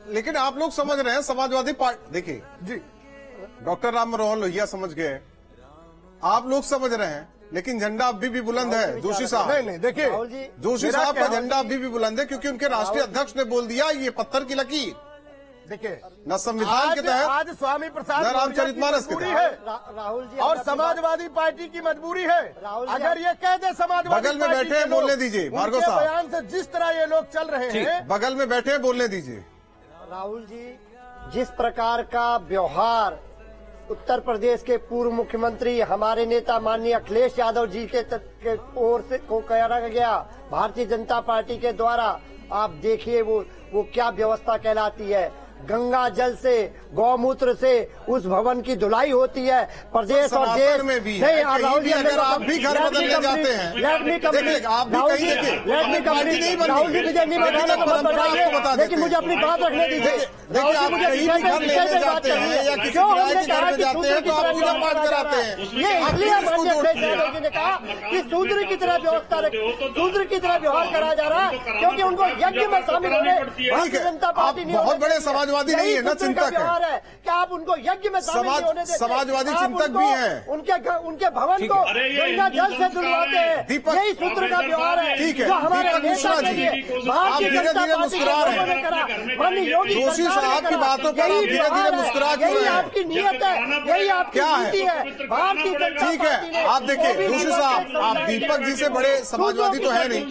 लेकिन आप लोग समझ रहे हैं समाजवादी पार्टी, देखिए जी, डॉक्टर राम मनोहर लोहिया समझ गए, आप लोग समझ रहे हैं, लेकिन झंडा अभी भी बुलंद है। जोशी साहब, नहीं देखिए, जोशी साहब का झंडा अभी भी बुलंद है, क्योंकि उनके राष्ट्रीय अध्यक्ष ने बोल दिया ये पत्थर की लकीर। देखिए, न संविधान के तहत, आज स्वामी प्रसाद न रामचरितमानस के है, राहुल जी, और समाजवादी पार्टी की मजबूरी है। अगर ये कह दे समाजवादी बगल में बैठे हैं बोलने दीजिए, भार्गव साहब, बयान से जिस तरह ये लोग चल रहे हैं, बगल में बैठे हैं बोलने दीजिए। राहुल जी, जिस प्रकार का व्यवहार उत्तर प्रदेश के पूर्व मुख्यमंत्री हमारे नेता माननीय अखिलेश यादव जी के ओर से को करा गया भारतीय जनता पार्टी के द्वारा, आप देखिए वो क्या व्यवस्था कहलाती है। गंगा जल से, गौमूत्र से उस भवन की धुलाई होती है। प्रदेश और देश में भी नहीं, राहुल जी, अगर आप भी घर बदलने जाते हैं, राहुल जी विजय नहीं बताइए, लेकिन मुझे अपनी बात रखने दीजिए। देखिए, आप कहीं भी घर लेने जाते हैं या किसी किराए के घर में जाते हैं तो आप पूजा पाठ कराते हैं। ये इसलिए जी ने कहा कि शूद्र की तरह व्यवस्था, शूद्र की तरह व्यवहार कराया जा रहा है, क्योंकि उनको यज्ञ में शामिल होने भारतीय जनता पार्टी नहीं, बहुत बड़े समाजवादी नहीं है ना, चिंतक है कि आप उनको यज्ञ में शामिल नहीं होने देते। समाजवादी चिंतक भी हैं। उनके भवन को गंगा जल से धुलवाते हैं, यही सूत्र का व्यवहार है। ठीक है, जो हमारे दीपक मिश्रा जी, आप धीरे धीरे मुस्कुरा रहे हैं। माननीय योगी जोशी साहब की बातों पर आप धीरे धीरे मुस्कुरा क्यों रहे हैं? आपकी नीयत है, यही आपकी नीति है भारतीय जनता। ठीक है, आप देखिए जोशी साहब, आप दीपक जी से बड़े समाजवादी तो है नहीं।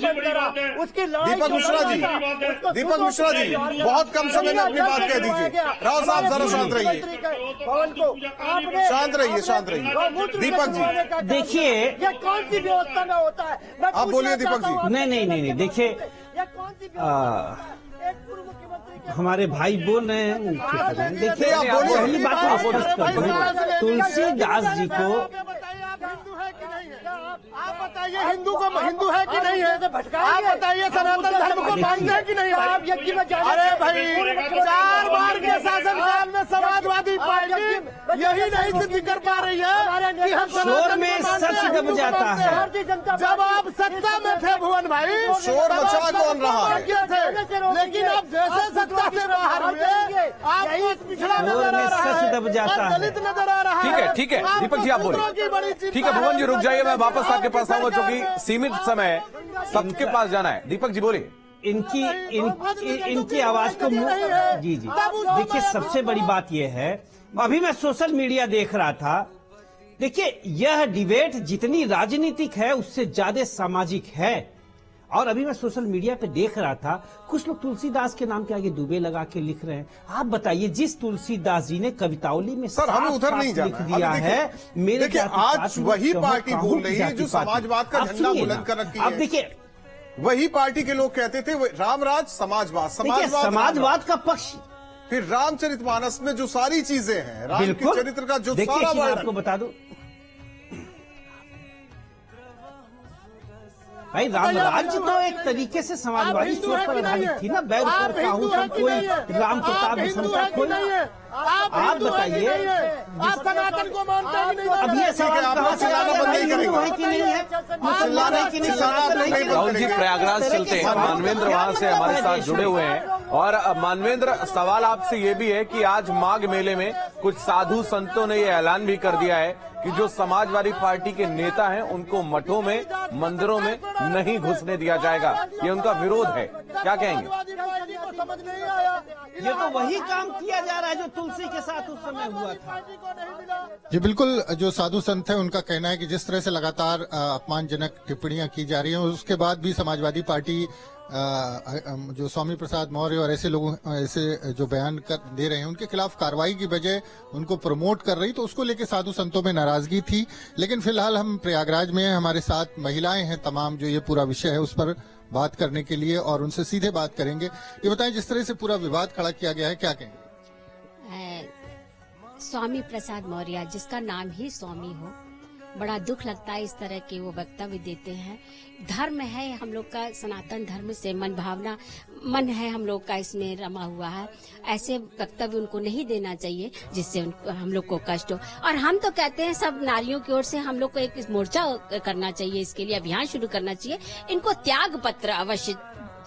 उसकी दीपक मिश्रा जी, बहुत कम समय में अपनी बात कह दीजिए। राव साहब जरा शांत रहिए, शांत रहिए। दीपक जी देखिए, ये कौन सी व्यवस्था में होता है? आप बोलिए दीपक जी। नहीं, देखिए, हमारे भाई बोल रहे हैं। देखिए, पहली बात मैं स्पष्ट कर दूं, तुलसीदास जी को आप बताइए, हिंदू है कि नहीं है? आप बताइए, सनातन धर्म को मानते हैं कि नहीं? आप यज्ञ में जाने, अरे भाई, 4 बार के शासनकाल में समाजवादी पार्टी यही नहीं सिद्ध कर पा रही है कि हम शोर में सच दब जाता है। जब आप सत्ता में थे भुवन भाई, शोर मचा कौन रहा है? लेकिन आप जैसे सत्ता से बाहर हुए, आप पिछड़ा नजर आ रहा है, दब जाता है, दलित नजर आ रहा है। ठीक है दीपक जी, आप बोलिए। ठीक है भुवन जी, रुक जाइए, मैं वापस आपके पास आऊंगा, क्योंकि सीमित समय सबके पास जाना है। दीपक जी बोलिए। इनकी आवाज को जी देखिए, सबसे बड़ी बात यह है, अभी मैं सोशल मीडिया देख रहा था। देखिए, यह डिबेट जितनी राजनीतिक है उससे ज्यादा सामाजिक है। और अभी मैं सोशल मीडिया पे देख रहा था, कुछ लोग तुलसीदास के नाम के आगे दुबे लगा के लिख रहे हैं। आप बताइए, जिस तुलसीदास जी ने कवितावली में सर, हमें उधर नहीं जाना, लिख दिया है, मेरे आज वही पार्टी बोल रही है जो समाजवाद का झंडा बुलंद कर रखी है। अब देखिए, वही पार्टी के लोग कहते थे रामराज समाजवाद का पक्ष, फिर रामचरितमानस में जो सारी चीजें हैं, राम के चरित्र का जो सारा वर्णन, आपको बता दूं भाई, राम राज्य तो एक तरीके से समाजवादी सोच पर आधारित थी ना। बैर करता हूँ सब कोई, राम प्रताप क्षमता कोई। आप बताइए, आप सनातन को मानते हैं कि नहीं? अब ये सवाल कहाँ से आ गया? हिंदू है कि नहीं है, मुसलमान है कि नहीं? राहुल जी प्रयागराज चलते हैं, मानवेंद्र वहां से हमारे साथ जुड़े हुए हैं। और मानवेंद्र, सवाल आपसे ये भी है कि आज माघ मेले में कुछ साधु संतों ने ये ऐलान भी कर दिया है कि जो समाजवादी पार्टी के नेता हैं उनको मठों में, मंदिरों में नहीं घुसने दिया जाएगा, ये उनका विरोध है। क्या कहेंगे? समझ नहीं आया, ये तो वही काम किया जा रहा है जो तुलसी के साथ उस समय हुआ था। जी बिल्कुल, जो साधु संत है उनका कहना है कि जिस तरह से लगातार अपमानजनक टिप्पणियां की जा रही हैं, उसके बाद भी समाजवादी पार्टी जो स्वामी प्रसाद मौर्य और ऐसे लोगों ऐसे जो बयान दे रहे हैं उनके खिलाफ कार्रवाई की बजाय उनको प्रमोट कर रही, तो उसको लेके साधु संतों में नाराजगी थी। लेकिन फिलहाल हम प्रयागराज में हैं, हमारे साथ महिलाएं हैं तमाम, जो ये पूरा विषय है उस पर बात करने के लिए, और उनसे सीधे बात करेंगे। ये बताएं, जिस तरह से पूरा विवाद खड़ा किया गया है, क्या कहेंगे? स्वामी प्रसाद मौर्य, जिसका नाम ही स्वामी हो, बड़ा दुख लगता है इस तरह के वो वक्तव्य देते हैं। धर्म है हम लोग का, सनातन धर्म से मन है हम लोग का इसमें रमा हुआ है। ऐसे वक्तव्य उनको नहीं देना चाहिए जिससे हम लोग को कष्ट हो। और हम तो कहते हैं सब नारियों की ओर से हम लोग को एक मोर्चा करना चाहिए, इसके लिए अभियान शुरू करना चाहिए। इनको त्याग पत्र अवश्य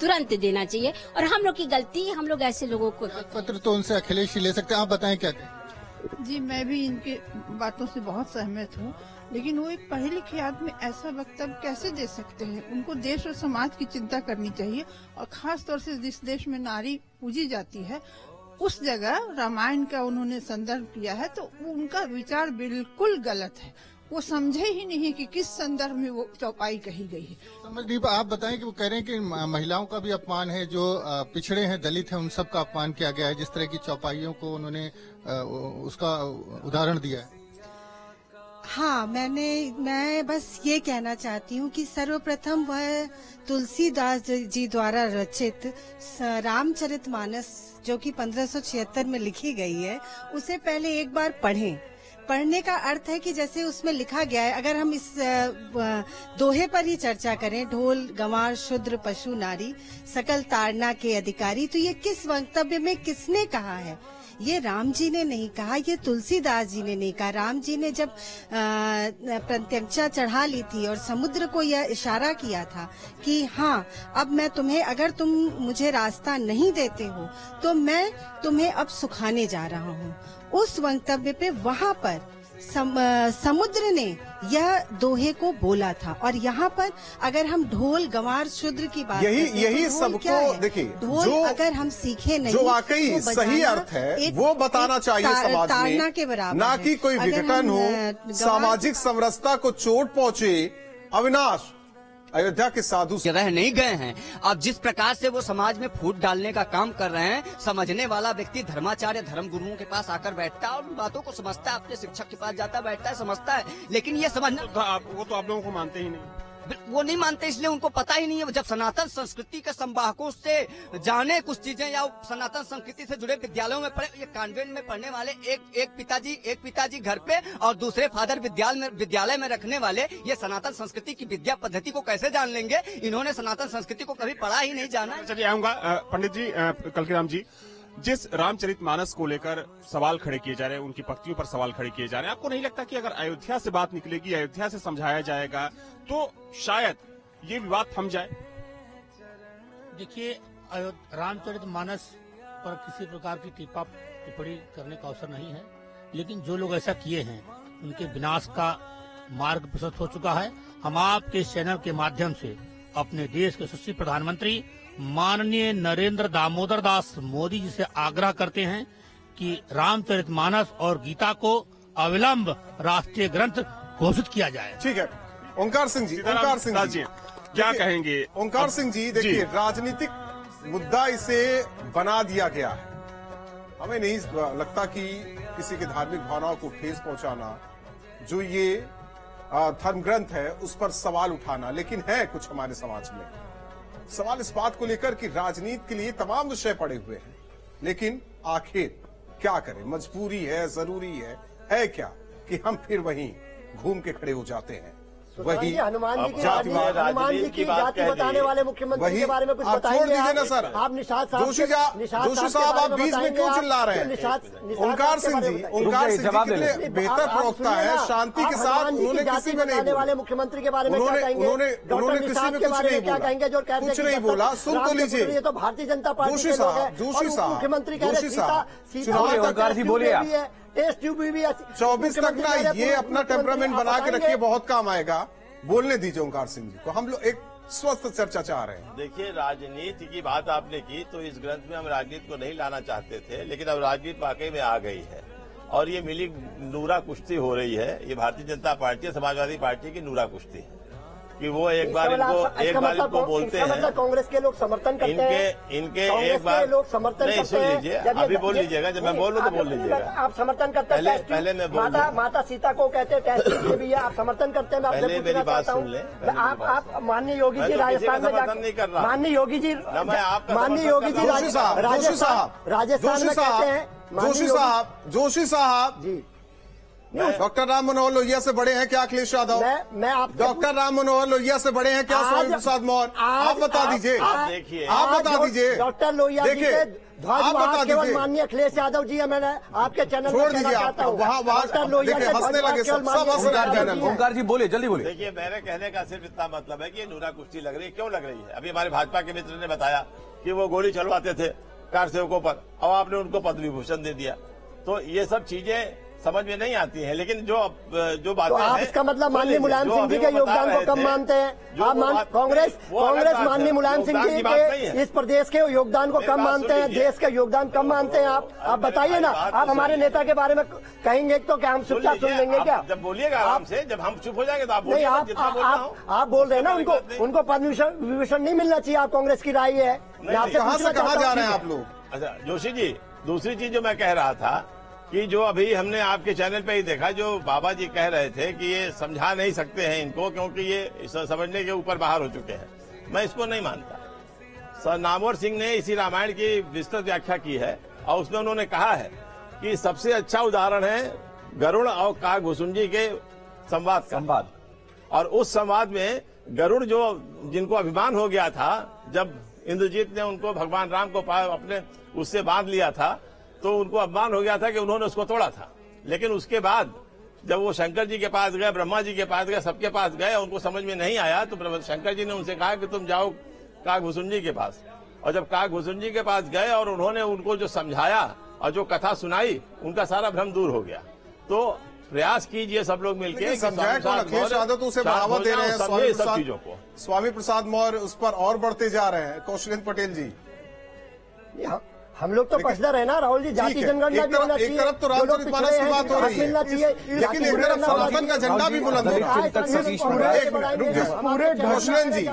तुरंत देना चाहिए, और हम लोग की गलती, हम लोग ऐसे लोगों को पत्र तो उनसे अखिलेश ही ले सकते हैं। आप बताएं क्या कहें? जी, मैं भी इनके बातों से बहुत सहमत हूँ, लेकिन वो एक पढ़े लिखे आदमी ऐसा वक्तव्य कैसे दे सकते हैं? उनको देश और समाज की चिंता करनी चाहिए, और खास तौर से जिस देश में नारी पूजी जाती है उस जगह रामायण का उन्होंने संदर्भ किया है, तो उनका विचार बिल्कुल गलत है। वो समझे ही नहीं कि किस संदर्भ में वो चौपाई कही गई है। समझदीप, आप बताएं कि वो कह रहे हैं कि महिलाओं का भी अपमान है, जो पिछड़े हैं, दलित हैं, उन सब का अपमान किया गया है। जिस तरह की चौपाइयों को उन्होंने उसका उदाहरण दिया है। हाँ, मैं बस ये कहना चाहती हूँ कि सर्वप्रथम वह तुलसीदास जी द्वारा रचित रामचरितमानस, जो कि 1576 में लिखी गई है, उसे पहले एक बार पढ़ें। पढ़ने का अर्थ है कि जैसे उसमें लिखा गया है, अगर हम इस दोहे पर ही चर्चा करें, ढोल गंवार शूद्र पशु नारी सकल ताड़ना के अधिकारी, तो ये किस वक्तव्य में किसने कहा है? ये राम जी ने नहीं कहा, ये तुलसीदास जी ने नहीं कहा। राम जी ने जब प्रत्यंचा चढ़ा ली थी और समुद्र को यह इशारा किया था कि हाँ, अब मैं तुम्हें, अगर तुम मुझे रास्ता नहीं देते हो तो मैं तुम्हें अब सुखाने जा रहा हूँ, उस वक्तव्य पे वहाँ पर समुद्र ने यह दोहे को बोला था। और यहाँ पर अगर हम ढोल गंवार शूद्र की बात यही सबको देखिए, ढोल अगर हम सीखे नहीं, जो वाकई सही अर्थ है वो बताना चाहिए समाज में, के बराबर, ना कि कोई विघटन हो, सामाजिक समरसता को चोट पहुंचे। अविनाश, अयोध्या के साधु रह नहीं गए हैं। अब जिस प्रकार से वो समाज में फूट डालने का काम कर रहे हैं, समझने वाला व्यक्ति धर्माचार्य धर्म गुरुओं के पास आकर बैठता है और उन बातों को समझता है, अपने शिक्षक के पास जाता बैठता है, समझता है, लेकिन ये समझना वो तो आप लोगों को मानते ही नहीं। वो नहीं मानते, इसलिए उनको पता ही नहीं है। जब सनातन संस्कृति के संवाहकों से जाने कुछ चीजें, या सनातन संस्कृति से जुड़े विद्यालयों में पढ़े, ये कॉन्वेंट में पढ़ने वाले एक पिताजी घर पे और दूसरे फादर विद्यालय में रखने वाले, ये सनातन संस्कृति की विद्या पद्धति को कैसे जान लेंगे? इन्होंने सनातन संस्कृति को कभी पढ़ा ही नहीं जाना। चलिए आऊंगा पंडित जी, कलकीराम जी, जिस रामचरितमानस को लेकर सवाल खड़े किए जा रहे हैं, उनकी पंक्तियों पर सवाल खड़े किए जा रहे हैं, आपको नहीं लगता कि अगर अयोध्या से बात निकलेगी, अयोध्या से समझाया जाएगा, तो शायद ये विवाद थम जाए? देखिए, रामचरितमानस पर किसी प्रकार की टिप्पणी करने का अवसर नहीं है, लेकिन जो लोग ऐसा किए हैं उनके विनाश का मार्ग प्रशस्त हो चुका है। हम आपके चैनल के माध्यम से अपने देश के यशस्वी प्रधानमंत्री माननीय नरेंद्र दामोदर दास मोदी जी से आग्रह करते हैं कि रामचरितमानस और गीता को अविलंब राष्ट्रीय ग्रंथ घोषित किया जाए। ठीक है, ओंकार सिंह जी क्या कहेंगे? ओंकार सिंह जी, देखिए, राजनीतिक मुद्दा इसे बना दिया गया है। हमें नहीं लगता कि किसी की धार्मिक भावनाओं को ठेस पहुंचाना, जो ये धर्म ग्रंथ है उस पर सवाल उठाना, लेकिन है कुछ हमारे समाज में सवाल इस बात को लेकर कि राजनीति के लिए तमाम विषय पड़े हुए हैं, लेकिन आखिर क्या करें, मजबूरी है, जरूरी है क्या कि हम फिर वहीं घूम के खड़े हो जाते हैं। वही हनुमान जी की जाति बताने वाले मुख्यमंत्री के बारे में कुछ बताएंगे ना सर? आप निषाद साहब, जोशी साहब, आप बीच में क्यों चिल्ला रहे हैं? ओंकार सिंह जी कितने बेहतर प्रवक्ता है, शांति के साथ उन्होंने किसी में नहीं वाले मुख्यमंत्री के बारे में क्या कहेंगे? उन्होंने किसी में कुछ नहीं बोला। सुन तो लीजिए, ये तो भारतीय जनता पार्टी जोशी साहब मुख्यमंत्री कह रहे हैं टेस्ट ट्यूब भी 24 तक ना ये अपना टेम्परामेंट बना के रखिए, बहुत काम आएगा। बोलने दीजिए ओंकार सिंह जी को, हम लोग एक स्वस्थ चर्चा चाह रहे हैं। देखिए, राजनीति की बात आपने की, तो इस ग्रंथ में हम राजनीति को नहीं लाना चाहते थे, लेकिन अब राजनीति वाकई में आ गई है और ये मिली नूरा कुश्ती हो रही है। ये भारतीय जनता पार्टी, समाजवादी पार्टी की नूरा कुश्ती है। कि वो एक बार इनको बोलते हैं। कांग्रेस के लोग समर्थन करते हैं, इनके एक बार लोग समर्थन करते हैं। सुन लीजिए, अभी बोल लीजिएगा, जब मैं बोलूँ तो बोल लीजिएगा। आप समर्थन करते हैं, पहले मैं बोल माता सीता को कहते हैं टेस्ट भी है, आप समर्थन करते हैं। पहले मेरी बात सुन ले। आप माननीय योगी जी राजस्थान में नहीं कर रहा, माननीय योगी जी राजस्थान में कहते हैं। जोशी साहब जी, डॉक्टर राम मनोहर लोहिया से बड़े हैं क्या अखिलेश यादव? मैं आप डॉक्टर राम मनोहर लोहिया से बड़े हैं क्या स्वामी प्रसाद मौर्य? आप बता दीजिए, आप बता दीजिए। डॉक्टर लोहिया जी के आप बता केवल माननीय अखिलेश यादव जी है। मैंने आपके चैनल छोड़ दीजिए, डॉक्टर लोहिया हंसने लगे, सब चैनल। ओमकार जी बोले, जल्दी बोले। देखिए, मेरे कहने का सिर्फ इतना मतलब है कि ये नूरा कुश्ती लग रही है। क्यों लग रही है? अभी हमारे भाजपा के मित्र ने बताया कि वो गोली चलवाते थे कार सेवकों पर, और आपने उनको पद्म विभूषण दे दिया। तो ये सब चीजें समझ में नहीं आती हैं, लेकिन जो बातें तो आप इसका मतलब माननीय मुलायम सिंह जी के योगदान को कम मानते हैं? आप कांग्रेस माननीय मुलायम सिंह जी के इस प्रदेश के योगदान को कम मानते हैं, देश का योगदान कम मानते हैं? आप बताइए ना, आप हमारे नेता के बारे में कहेंगे तो क्या हम चुपचाप सुन लेंगे क्या? जब बोलिएगा आराम से, जब हम चुप हो जाएंगे तो आप नहीं, आप बोल रहे हैं ना उनको पद्म विभूषण नहीं मिलना चाहिए, आप कांग्रेस की राय है। कहाँ जा रहे हैं आप लोग? अच्छा जोशी जी, दूसरी चीज जो मैं कह रहा था कि जो अभी हमने आपके चैनल पे ही देखा, जो बाबा जी कह रहे थे कि ये समझा नहीं सकते हैं इनको क्योंकि ये समझने के ऊपर बाहर हो चुके हैं, मैं इसको नहीं मानता। सर नामवर सिंह ने इसी रामायण की विस्तृत व्याख्या की है और उसमें उन्होंने कहा है कि सबसे अच्छा उदाहरण है गरुड़ और काकभूषुंडी के संवाद। और उस संवाद में गरुड़ जिनको अभिमान हो गया था, जब इंद्रजीत ने उनको भगवान राम को अपने उससे बांध लिया था, तो उनको अपमान हो गया था कि उन्होंने उसको तोड़ा था। लेकिन उसके बाद जब वो शंकर जी के पास गए, ब्रह्मा जी के पास गए, सबके पास गए, उनको समझ में नहीं आया, तो शंकर जी ने उनसे कहा कि तुम जाओ काकभूषुंडी के पास। और जब काकभूषुंडी के पास गए और उन्होंने उनको जो समझाया और जो कथा सुनाई, उनका सारा भ्रम दूर हो गया। तो प्रयास कीजिए सब लोग मिलकर। अखिलेश यादव तो उसे बढ़ावा दे रहे हैं, सब चीजों को। स्वामी प्रसाद मौर्य उस पर और बढ़ते जा रहे हैं। कौशलेंद्र पटेल जी, हम लोग तो पछड़े हैं ना राहुल जी, जाति जनगणना भी होना चाहिए। एक तरफ तो रामचरित मानस की बात हो रही है, लेकिन एक तरफ सनातन का झंडा भी बुलंद हो रहा है। कौशलेंद्र जी,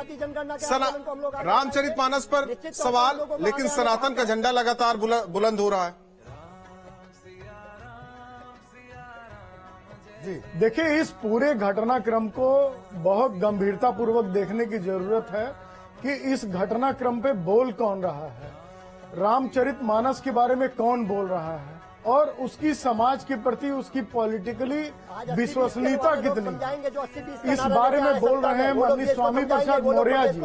रामचरित मानस पर सवाल, लेकिन सनातन का झंडा लगातार बुलंद हो रहा है। देखिए, इस पूरे घटनाक्रम को बहुत गंभीरता पूर्वक देखने की जरूरत है कि इस घटनाक्रम पे बोल कौन रहा है, रामचरितमानस के बारे में कौन बोल रहा है, और उसकी समाज के प्रति उसकी पॉलिटिकली विश्वसनीयता कितनी, इस बारे में बोल रहे हैं माननीय स्वामी प्रसाद मौर्य जी,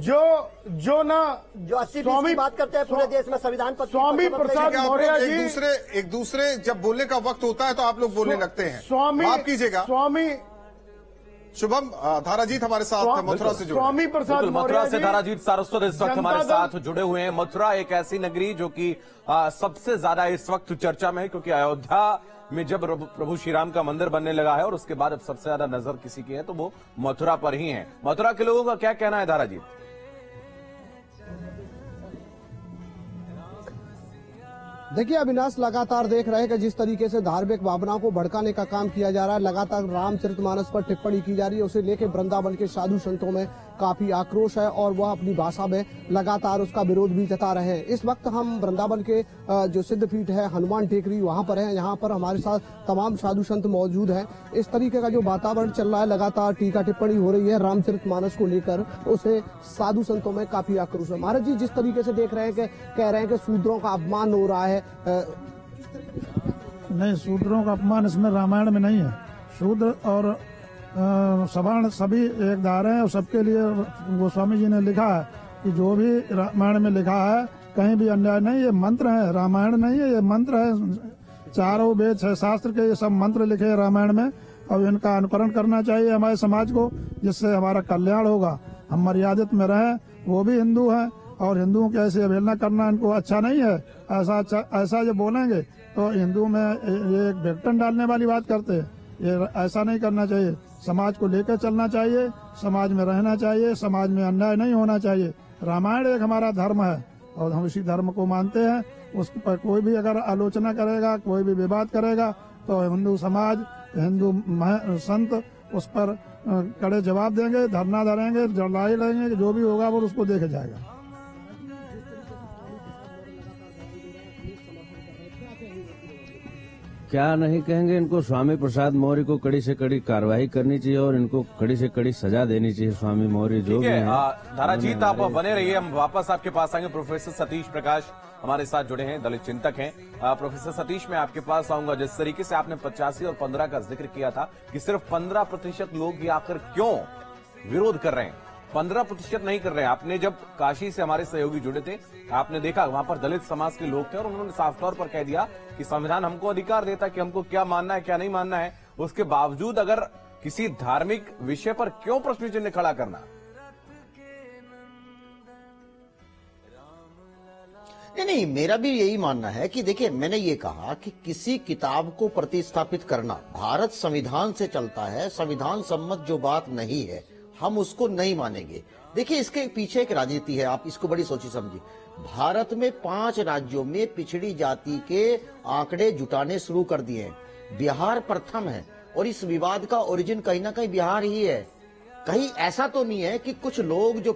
जो स्वामी बात करते हैं पूरे देश में संविधान पर। स्वामी प्रसाद मौर्य जी एक दूसरे जब बोलने का वक्त होता है तो आप लोग बोलने लगते हैं। स्वामी आप कीजिएगा। स्वामी शुभम धाराजीत हमारे साथ मथुरा से जुड़े। स्वामी प्रसाद मथुरा से धाराजीत सारस्वत इस वक्त हमारे साथ जुड़े हुए हैं। मथुरा एक ऐसी नगरी जो कि सबसे ज्यादा इस वक्त चर्चा में है, क्योंकि अयोध्या में जब प्रभु श्री राम का मंदिर बनने लगा है और उसके बाद अब सबसे ज्यादा नजर किसी की है तो वो मथुरा पर ही है। मथुरा के लोगों का क्या कहना है धाराजीत? देखिए अविनाश, लगातार देख रहे हैं कि जिस तरीके से धार्मिक भावनाओं को भड़काने का काम किया जा रहा है, लगातार रामचरितमानस पर टिप्पणी की जा रही है, उसे लेकर वृंदावन के साधु संतों में काफी आक्रोश है और वह अपनी भाषा में लगातार उसका विरोध भी जता रहे हैं। इस वक्त हम वृंदावन के जो सिद्धपीठ है हनुमान टेकरी, वहां पर हैं। यहाँ पर हमारे साथ तमाम साधु संत मौजूद हैं। इस तरीके का जो वातावरण चल रहा है, लगातार टीका टिप्पणी हो रही है रामचरितमानस को लेकर, उसे साधु संतों में काफी आक्रोश है। महाराज जी, जिस तरीके से देख रहे हैं कि कह रहे हैं कि शूद्रों का अपमान हो रहा है। नहीं, शूद्रों का अपमान इसमें रामायण में नहीं है। शूद्र और सवर्ण सभी एक धार हैं और सबके लिए गोस्वामी जी ने लिखा है कि जो भी रामायण में लिखा है कहीं भी अन्याय नहीं। ये मंत्र है, रामायण नहीं है, ये मंत्र है। चारों वेद 6 शास्त्र के ये सब मंत्र लिखे हैं रामायण में, और इनका अनुकरण करना चाहिए हमारे समाज को, जिससे हमारा कल्याण होगा, हम मर्यादित में रहें। वो भी हिंदू हैं और हिंदुओं की ऐसी अवहेलना करना इनको अच्छा नहीं है। ऐसा जो बोलेंगे तो हिंदू में ये एक भेक्टन डालने वाली बात करते हैं। ये ऐसा नहीं करना चाहिए। समाज को लेकर चलना चाहिए, समाज में रहना चाहिए, समाज में अन्याय नहीं होना चाहिए। रामायण एक हमारा धर्म है और हम इसी धर्म को मानते हैं। उस पर कोई भी अगर आलोचना करेगा, कोई भी विवाद करेगा तो हिंदू समाज, हिंदू संत उस पर कड़े जवाब देंगे, धरना धरेंगे, लड़ाई लड़ेंगे, जो भी होगा वो उसको देखा जाएगा। क्या नहीं कहेंगे, इनको स्वामी प्रसाद मौर्य को कड़ी से कड़ी कार्रवाई करनी चाहिए और इनको कड़ी से कड़ी सजा देनी चाहिए। स्वामी मौर्य जो भी है। धाराजीत आप बने रहिए, हम वापस आपके पास आएंगे। प्रोफेसर सतीश प्रकाश हमारे साथ जुड़े हैं, दलित चिंतक हैं। प्रोफेसर सतीश, मैं आपके पास आऊंगा। जिस तरीके से आपने 85 और 15 का जिक्र किया था कि सिर्फ 15% लोग ये आकर क्यों विरोध कर रहे हैं, 15% नहीं कर रहे हैं। आपने जब काशी से हमारे सहयोगी जुड़े थे, आपने देखा वहां पर दलित समाज के लोग थे और उन्होंने साफ तौर पर कह दिया कि संविधान हमको अधिकार देता है कि हमको क्या मानना है क्या नहीं मानना है। उसके बावजूद अगर किसी धार्मिक विषय पर क्यों प्रश्न चिन्ह खड़ा करना? नहीं, मेरा भी यही मानना है कि देखिए, मैंने ये कहा कि किसी किताब को प्रतिस्थापित करना, भारत संविधान से चलता है, संविधान सम्मत जो बात नहीं है हम उसको नहीं मानेंगे। देखिए, इसके पीछे एक राजनीति है, आप इसको बड़ी सोची समझी। भारत में 5 राज्यों में पिछड़ी जाति के आंकड़े जुटाने शुरू कर दिए हैं। बिहार प्रथम है और इस विवाद का ओरिजिन कहीं ना कहीं बिहार ही है। कहीं ऐसा तो नहीं है कि कुछ लोग जो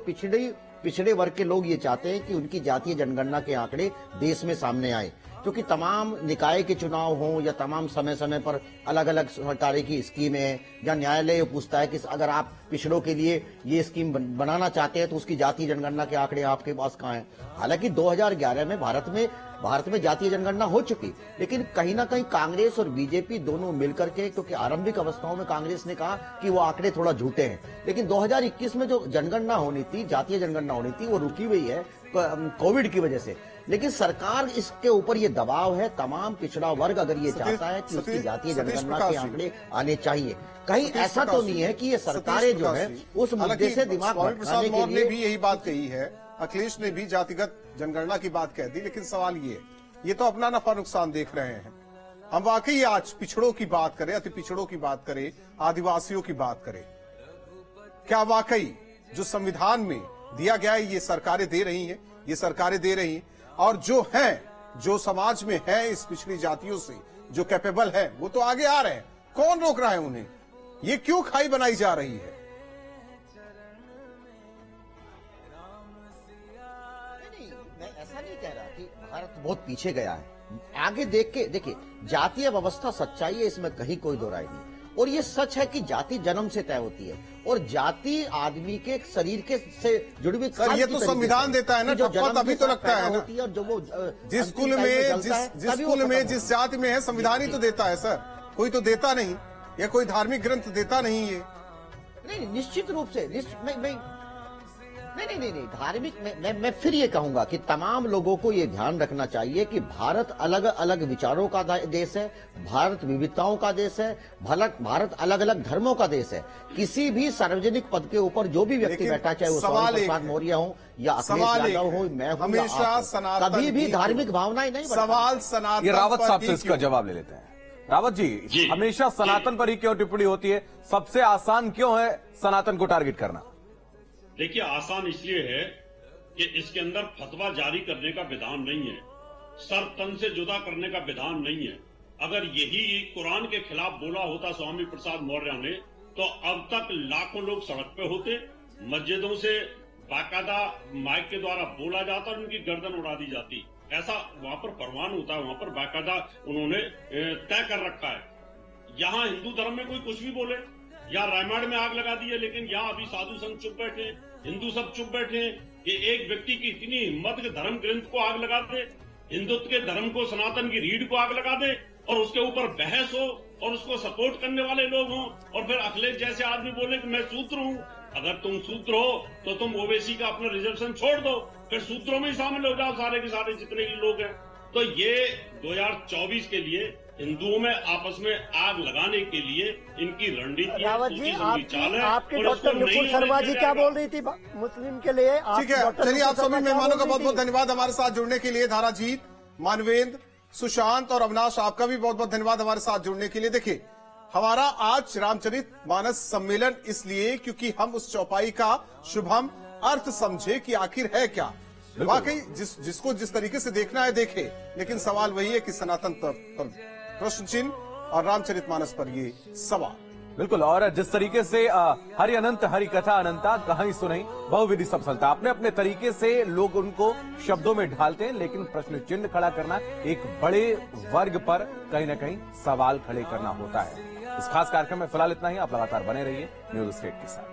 पिछड़े वर्ग के लोग ये चाहते हैं कि उनकी जातीय जनगणना के आंकड़े देश में सामने आए, क्योंकि तमाम निकाय के चुनाव हों या तमाम समय समय पर अलग अलग सरकारें की स्कीमें, या न्यायालय पूछता है कि अगर आप पिछड़ों के लिए ये स्कीम बनाना चाहते हैं तो उसकी जातीय जनगणना के आंकड़े आपके पास कहाँ हैं। हालांकि 2011 में भारत में जातीय जनगणना हो चुकी, लेकिन कहीं ना कहीं कांग्रेस और बीजेपी दोनों मिलकर के, क्योंकि आरंभिक अवस्थाओं में कांग्रेस ने कहा कि वो आंकड़े थोड़ा झूठे हैं, लेकिन 2021 में जो जनगणना होनी थी, जातीय जनगणना होनी थी, वो रुकी हुई है कोविड की वजह से। लेकिन सरकार इसके ऊपर ये दबाव है, तमाम पिछड़ा वर्ग अगर ये चाहता है कि उसकी जातीय जनगणना के आंकड़े आने चाहिए। कहीं ऐसा तो नहीं है कि ये सरकारें जो है उस मुद्दे से दिमाग भटकाने के लिए। भी यही बात कही है, अखिलेश ने भी जातिगत जनगणना की बात कह दी, लेकिन सवाल ये तो अपना नफा नुकसान देख रहे हैं। हम वाकई आज पिछड़ों की बात करें, अति पिछड़ों की बात करें, आदिवासियों की बात करें, क्या वाकई जो संविधान में दिया गया है ये सरकारें दे रही हैं, ये सरकारें दे रही हैं, और जो समाज में है इस पिछड़ी जातियों से जो कैपेबल है वो तो आगे आ रहे हैं। कौन रोक रहा है उन्हें? ये क्यों खाई बनाई जा रही है? मैं ऐसा नहीं कह रहा कि भारत बहुत पीछे गया है। आगे देख के देखिए, जातीय व्यवस्था सच्चाई है, इसमें कहीं कोई दो राय नहीं। और ये सच है कि जाति जन्म से तय होती है और जाति आदमी के शरीर के से जुड़ी हुई। सर, ये तो संविधान देता है ना, ठप्पा तभी तो लगता है ना। और जो वो जिस कुल में जिस जाति में है, संविधान ही तो देता है सर, कोई तो देता नहीं, या कोई धार्मिक ग्रंथ देता नहीं। ये नहीं, निश्चित रूप से नहीं धार्मिक। मैं फिर ये कहूंगा कि तमाम लोगों को ये ध्यान रखना चाहिए कि भारत अलग अलग विचारों का देश है, भारत विविधताओं का देश है, भारत अलग अलग धर्मों का देश है। किसी भी सार्वजनिक पद के ऊपर जो भी व्यक्ति बैठा, चाहे वो स्वामी प्रसाद मौर्य हो या अखिलेश यादव हो, मैं हूं, हमेशा सनातन कभी भी धार्मिक भावनाएं नहीं। सवाल सनातन। ये रावत साहब से इसका जवाब ले लेते हैं। रावत जी, हमेशा सनातन पर ही क्यों टिप्पणी होती है? सबसे आसान क्यों है सनातन को टारगेट करना? देखिए, आसान इसलिए है कि इसके अंदर फतवा जारी करने का विधान नहीं है, सर तन से जुदा करने का विधान नहीं है। अगर यही कुरान के खिलाफ बोला होता स्वामी प्रसाद मौर्य ने, तो अब तक लाखों लोग सड़क पे होते, मस्जिदों से बाकायदा माइक के द्वारा बोला जाता और उनकी गर्दन उड़ा दी जाती। ऐसा वहां पर फरमान होता है, वहां पर बाकायदा उन्होंने तय कर रखा है। यहाँ हिंदू धर्म में कोई कुछ भी बोले, या रामायण में आग लगा दी है, लेकिन यहाँ अभी साधु संत चुप बैठे हैं, हिंदू सब चुप बैठे हैं कि एक व्यक्ति की इतनी हिम्मत के धर्म ग्रंथ को आग लगा दे, हिंदुत्व के धर्म को, सनातन की रीढ़ को आग लगा दे, और उसके ऊपर बहस हो और उसको सपोर्ट करने वाले लोग हों, और फिर अखिलेश जैसे आदमी बोले कि मैं शूद्र हूं। अगर तुम शूद्र हो तो तुम ओबीसी का अपना रिजर्वेशन छोड़ दो, फिर सूत्रों में ही शामिल हो जाओ सारे के सारे जितने भी लोग हैं। तो ये 2024 के लिए हिंदुओं में आपस में आग लगाने के लिए इनकी रणनीति रावत जी, आपकी डॉक्टर नुपुर शर्मा जी क्या बोल रही थी मुस्लिम के लिए? ठीक है, चलिए आप सभी मेहमानों का बहुत बहुत धन्यवाद हमारे साथ जुड़ने के लिए। धाराजीत, मानवेंद्र, सुशांत और अविनाश, आपका भी बहुत बहुत धन्यवाद हमारे साथ जुड़ने के लिए। देखिए, हमारा आज रामचरित मानस सम्मेलन इसलिए क्योंकि हम उस चौपाई का शुभम अर्थ समझे कि आखिर है क्या। वाकई जिसको जिस तरीके से देखना है देखे, लेकिन सवाल वही है कि सनातन पर प्रश्न चिन्ह और रामचरितमानस पर ये सवाल। बिल्कुल। और जिस तरीके से हरि अनंत हरि कथा अनंता कहीं सुनई बहुविधि सब संता, अपने अपने तरीके से लोग उनको शब्दों में ढालते हैं, लेकिन प्रश्न चिन्ह खड़ा करना एक बड़े वर्ग पर कहीं ना कहीं सवाल खड़े करना होता है। इस खास कार्यक्रम में फिलहाल इतना ही। आप लगातार बने रहिए न्यूज स्टेट के साथ।